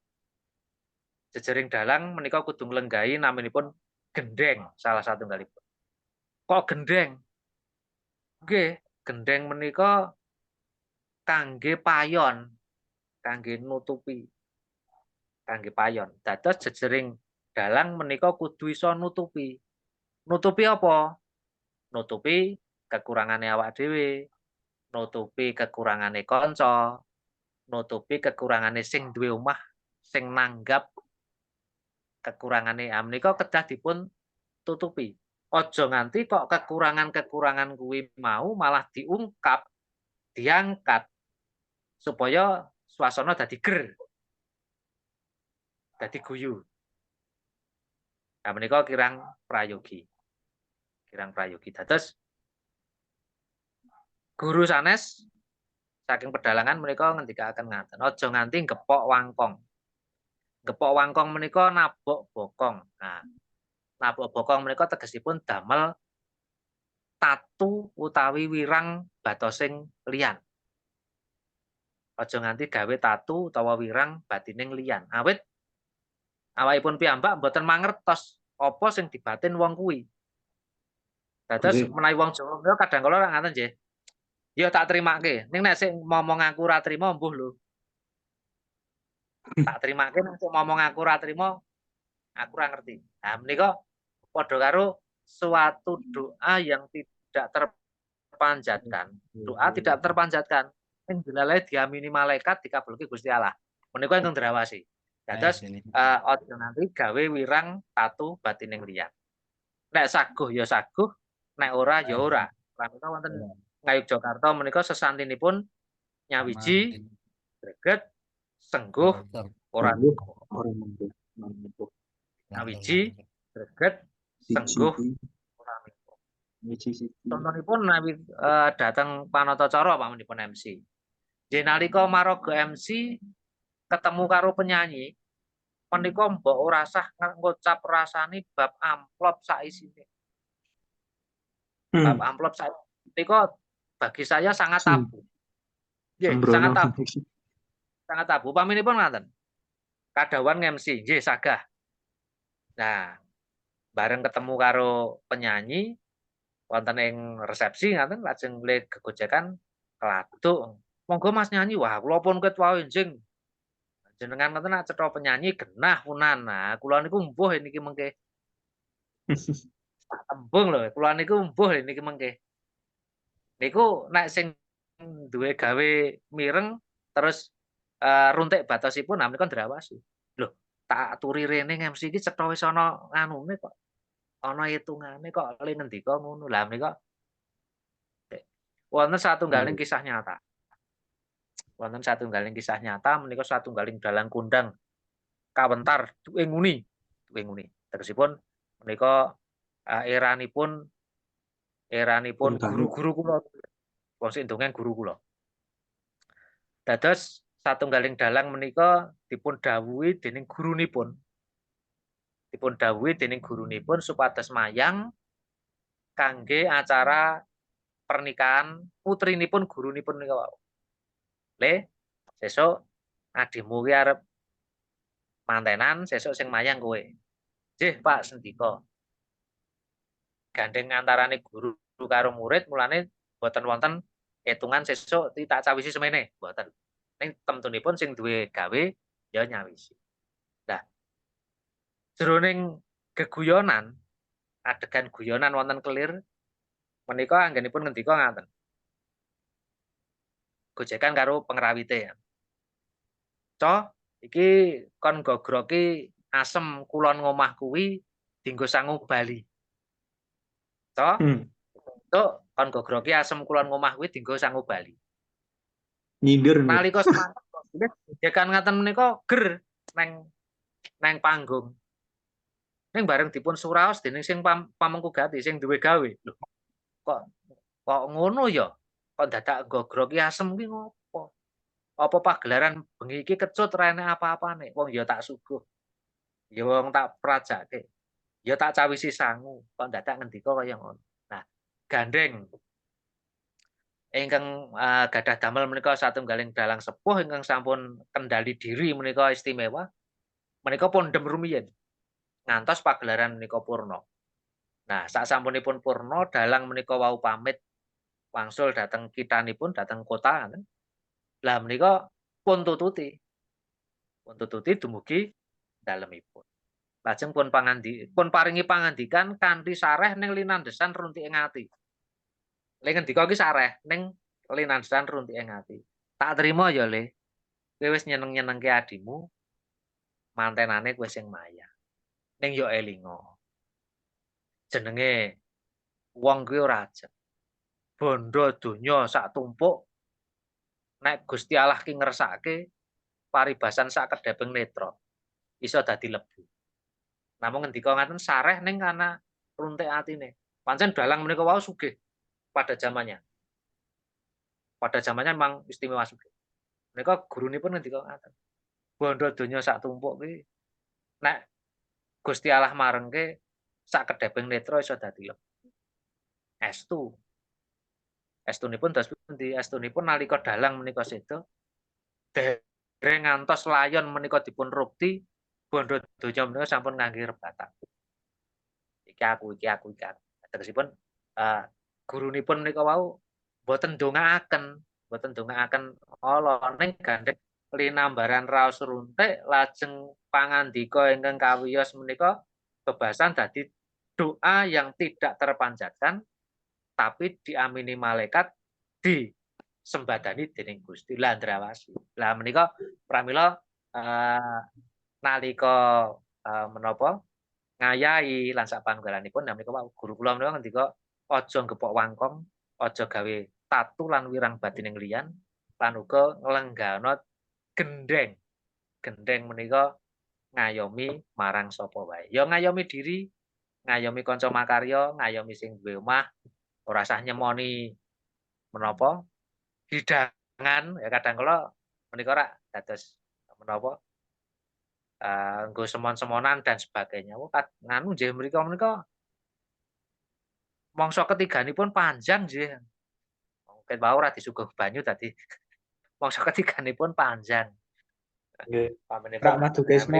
Jejering dalang menika kudu nglenggahi naminipun gendeng salah satunggalipun. Kok gendeng? Nggih, gendeng menika kangge payon, kangge nutupi. Kangge payon. Dados jejering dalang menika kudu iso nutupi. Nutupi apa? Nutupi kekurangane awak dhewe, nutupi kekurangane kanca, nutupi kekurangane sing duwe omah, sing nanggap kekurangane. Menika kedah dipun tutupi. Aja nganti kok kekurangan-kekurangan kuwi mau malah diungkap, diangkat supaya suasana dadi ger, dadi guyu. Nah, menika kirang prayogi. Kirang prayogi. Dados guru sanes saking pedalangan menika ngendikaken ngaten, aja nganti gepok wangkong. Gepok wangkong menika nabok bokong. Nah, nabok bokong menika tegesipun damel tatu utawi wirang batosing liyan. Aja nganti gawe tatu utawa wirang batining liyan. Awit awakipun piyambak mboten mangertos apa sing dibatin wong kuwi. Dados Nggih. menawi wong Jawa menika kadang kala ngaten nggih. Ya tak terimake. Ning nek sing ngomong aku ora trima mbuh lho. Tak terimake nek sing ngomong aku ora trima aku ora ngerti. Nah, menika padha karo suatu doa yang tidak terpanjatkan. Doa tidak terpanjatkan. Ing dilalae diamini malaikat dikabulke Gusti Allah. Menika ingkang drawasi. Dados aja nanti gawe wirang tatu batining liyan. Nek saguh ya saguh, nek ora ya ora. Menika wonten Ngayogyakarta menika sesantinipun nyawiji, greget, sengguh, ora Orang mampu. nyawiji, greget, sengguh, ora minggu. Contonipun menawi dateng panatacara pamanipun MC. Nggih nalika maraga MC ketemu karo penyanyi, menika mbok ora sah ngucap rasani bab amplop sak isine. Bab amplop sak menika bagi saya sangat tabu. Nggih, sangat tabu. Sangat tabu. Paminipun ngaten. Kadawan MC, nggih sagah. Nah, bareng ketemu karo penyanyi wonten ing resepsi ngaten lajeng le gegojekan keladuk. Monggo Mas nyanyi. Wah, kula pun ket wae njing. Jenengan ngoten nak cetha penyanyi genah punan. Nah, kula niku mbuh niki mengke. Tak tembung lho, kula niku mbuh niki mengke. Niku nek sing duwe gawe mireng terus runtik batosipun menika ndrawasi. Lho, tak aturi rene MC iki cetha wis ana anune kok. Ana hitungane kok le ngendika ngono. Lah menika wonten satunggaling kisah nyata. Wonten satunggaling kisah nyata menika satunggaling dalang kondang kawentar duwe nguni. Duwe nguni. Tegesipun menika eranipun guru-guru kula. Wong sing ndongeng guru kula. Dados satunggaling dalang menika dipun dawuhi dening gurunipun. Dipun dawuhi dening gurunipun supados mayang kangge acara pernikahan putrinipun gurunipun menika wau. Le, sesuk adhimu ki arep mantenan, sesuk sing mayang kowe. Nggih, Pak, sendika. Gandeng antarane guru karo murid mulane boten wonten hitungan sesuk tak cawisi semene, boten. Ning temtunipun sing duwe gawe ya nyawisi. Nah, jroning geguyonan, adegan guyonan wonten kelir menika anggenipun ngendika ngaten. Gojekan karo pengrawite. Co, iki kon gogroki asem kulon ngomah kuwi dienggo sangu Bali. Co, Cuk, kon gogroki asem kulon ngomah kuwi dienggo sangu Bali. Nyindir. Nalika semangat gojekan ngaten menika ger neng panggung. Ning bareng dipun suraos dening sing pamengku gati sing duwe gawe. Lho, kok ngono ya? Kok dadak gogroki asem ki ngopo? Apa pagelaran bengi iki kecut ra enek apa-apane? Wong ya tak suguh. Ya wong tak prajake. Ya tak cawisi sangu. Kok dadak ngendika kaya ngono. Nah, gandeng ingkang gadah damel menika satunggaling dalang sepuh ingkang sampun kendali diri menika istimewa. Menika pundhem rumiyin ngantos pagelaran menika purna. Nah, sasampunipun purna dalang menika wau pamit wangsul dhateng kithanipun dhateng kota. Lah menika pun tututi. Pun tututi dumugi dalemipun. Lajeng pun paringi pangandikan kanthi sareh ning linandhesan runtiking ati. Le ngendika iki sareh ning linandhesan runtiking ati. Tak trima ya, Le. Kowe wis nyeneng-nyenengke adimu, mantenane kowe sing maya. Ning ya elinga. Jenenge wong kuwi ora ajeg. Bondo donya sak tumpuk nek Gusti Allah ki ngersake paribasan sak kedheping netra iso dadi lebu. Namung ngendika ngaten sareh ning kana runtik atine. Pancen dalang menika wau sugih pada zamannya. Pada zamannya memang istimewa sugih. Menika gurunipun ngendika ngaten. Bondo donya sak tumpuk ki nek Gusti Allah marengke sak kedheping netra iso dadi lebu. Estu. Estunipun dados pundi? Estunipun nalika dalang menika seda dereng ngantos layon menika dipun rukti bondo donya menika sampun ngangge rebatan. Iki aku. Tegesipun gurunipun menika wau boten ndongaaken Allah ning gandheng linambaran raos runtik lajeng pangandika ingkang kawiyos menika bebasan dadi doa yang tidak terpanjatkan tapi diamini malaikat disembadani dening Gusti Landrawasi. Lah menika pramila nalika menapa ngayahi lan sapanunggalanipun nah menika guru kula menika ngendika aja gepok wangkong, aja gawe tatu lan wirang batining liyan lan uga nglenggana gendeng. Gendeng menika ngayomi marang sapa wae. Ya ngayomi diri, ngayomi kanca makarya, ngayomi sing duwe omah, ora usah nyemoni menapa hidangan ya kadang kala menika rak dados menapa nggo semon-semonan dan sebagainya. Nganu nggih menika mangsa ketiganipun panjang nggih. Mungkin wae ora disuguh banyu dadi mangsa ketiganipun panjang. Nggih. Pamenipun Rak madu kesmo.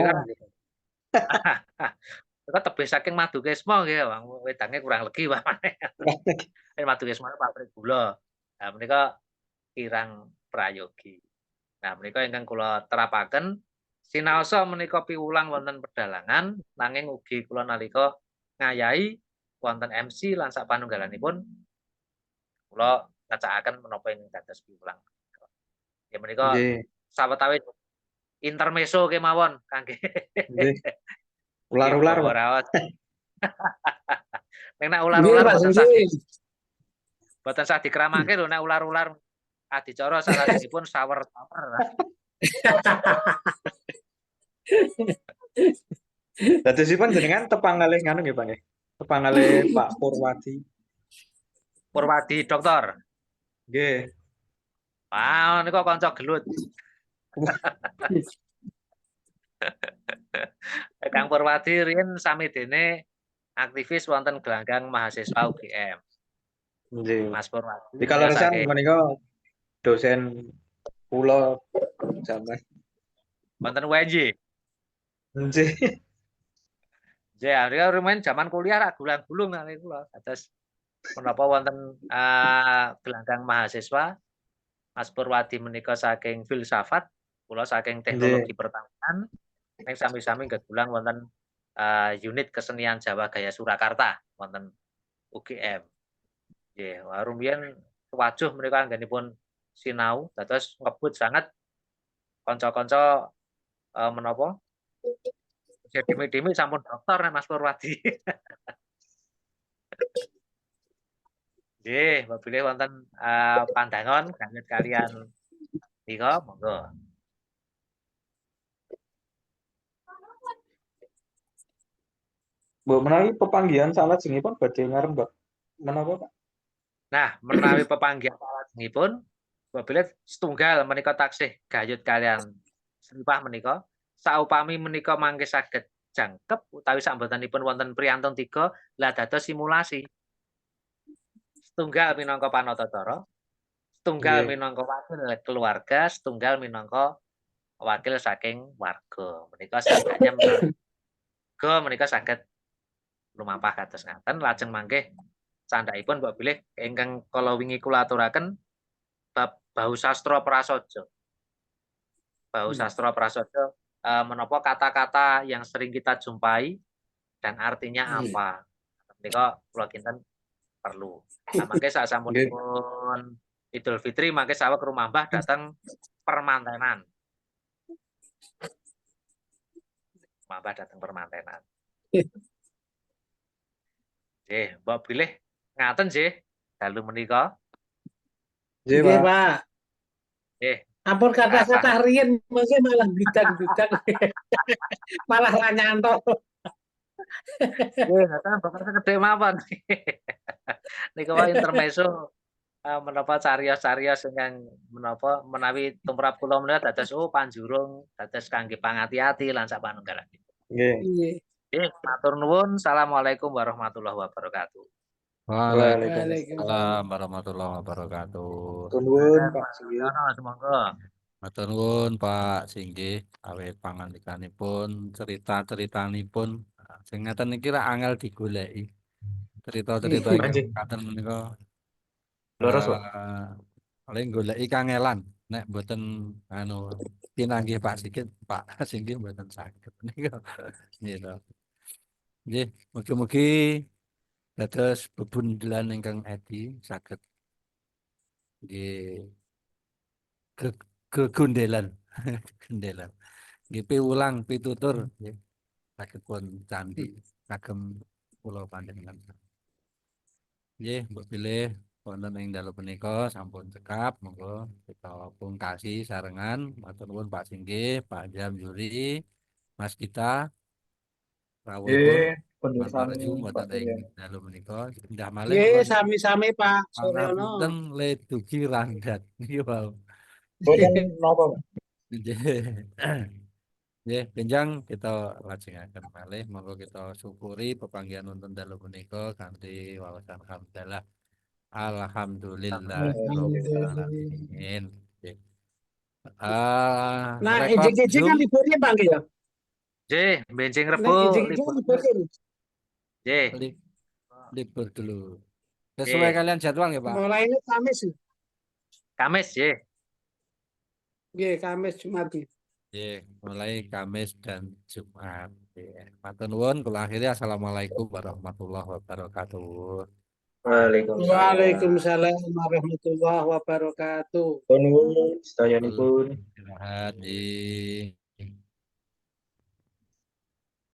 Menika tebih saking madu kesmo nggih, wedange kurang legi pamane. Madu kesmo pabrik gula. Nah menika kirang prayogi. Nah menika ingkang kula terapaken sinaosa menika piwulang wonten pedalangan nanging ugi kula nalika ngayahi wonten MC lan sapanunggalanipun kula ngecakaken menapa ingkang dados piwulang. Ya menika sawetawis intermezzo kemawon kangge Nggih. Ular-ular, Pak. raos. Nek ular-ular boten sah boten sah dikeramake lho nek ular-ular adicara salajengipun sawer-sawer. Dadosipun jenengan tepang kalih nganu nggih, Pak nggih. Tepang kalih Pak Purwadi. Purwadi dokter. Nggih. Wah, niku kanca gelut. Kang Purwadi riyen samidene aktivis wonten gelanggang mahasiswa UGM. Nggih. Mas Purwadi. Di kaleresan menika dosen kula zaman wonten UNJ. nggih. Ya, rumen zaman kuliah rak gulang-gulung kali kula. Dados menapa wonten gelanggang mahasiswa Mas Purwadi menika saking filsafat, kula saking teknologi pertanian, ning sami-sami gegulang wonten unit kesenian Jawa Gaya Surakarta wonten UGM. Nggih, rumiyin wajuh menika anggenipun sinau dados ngebut sangat kanca-kanca menapa demi-demi sampun dokter nek Mas Purwadi. Nggih, bilih wonten pandangan kangge kalian nika monggo. Mbok menawi pepanggihan salajengipun badhe ngarep, Mbak. Menapa, Pak? Nah, menawi pepanggihan salajengipun bilih setunggal menika taksih gayut kalian slipah menika saupami menika mangke saged jangkep utawi sambotanipun wonten priyantun 3 lah dados simulasi. Setunggal minangka panatacara setunggal Nggih. minangka wakil keluarga, setunggal minangka wakil saking warga. Menika sadaya menawi menika saged lumampah kados ngaten lajeng mangke candhaipun mbok bilih ingkang kala wingi kula aturaken bab bau sastra prasaja. Bau sastra prasaja menapa kata-kata yang sering kita jumpai dan artinya apa. Menika kula kinten perlu. Nah, mangke sasampunipun Idul Fitri mangke saweg rumah Mbah dateng permantenan. Mbah dateng permantenan. Nggih, mbok bilih ngaten nggih dalu menika. Nggih, Nggih, Pak. Pak. Nggih. Ampun kata-kata riyen mengke malah bidang-bidang malah ra nyanto. Nggih, ngaten bapak sekedhik mawon. Nika wae intermezzo menapa cariyos-cariyos ingkang menapa menawi tumrap kula menika dados panjurung dados kangge pangati-ati lan sapanunggalipun. Nggih. Nggih. Nggih, matur nuwun. Assalamualaikum warahmatullahi wabarakatuh. Waalaikumsalam warahmatullahi wabarakatuh. Matur nuwun, Pak Singgi. Semoga Matur nuwun Pak Singgi awit pangandikanipun cerita-ceritanipun sing ngeten niki ra angel digoleki. Cerita-cerita Anjing. ingkang katen menika Leres, Pak. paling goleki kangelan nek mboten pinanggih Pak Singgi mboten saged nika. Gitu. Nggih, mugi-mugi dados bebundelan ingkang edi saged nggih gegundelan gendelan nggih piwulang pitutur nggih saged pun candi kagem kula panjenengan nggih mbok pilih wonten ing dalu punika sampun cekap monggo kita pungkasi sarengan matur nuwun Pak Singgi Pak Jam Yuri Mas kita rawuhipun Nggih, pendhersan Marju Pak wonten ing Surya. dalu menika indah malih Nggih, sami-sami Pak Suryono. pangapunten le dugi ranggat nggih wau. Boten napa, Pak? Nggih, benjang kita lajengaken malih monggo kita syukuri pepanggihan wonten dalu punika kanthi wawasan hamdalah. Alhamdulillahirabbil alamin. Nggih. Nah, Rekod ijing-ijing kan Zoom liburnya Bang ya. nggih, benjing Nah, Rebo ijing-ijing libur. liburnya. Nggih. libur dulu. Sesuai Nggih. kalian jadwal ya Pak? Mulainya Kamis. Kamis nggih. Nggih, Kamis Jumat. Nggih, mulai Kamis dan Jumat. Matur nuwun kula akhiri assalamualaikum warahmatullahi wabarakatuh. Waalaikumsalam warahmatullahi wabarakatuh. Matur nuwun sedayanipun. Istirahat di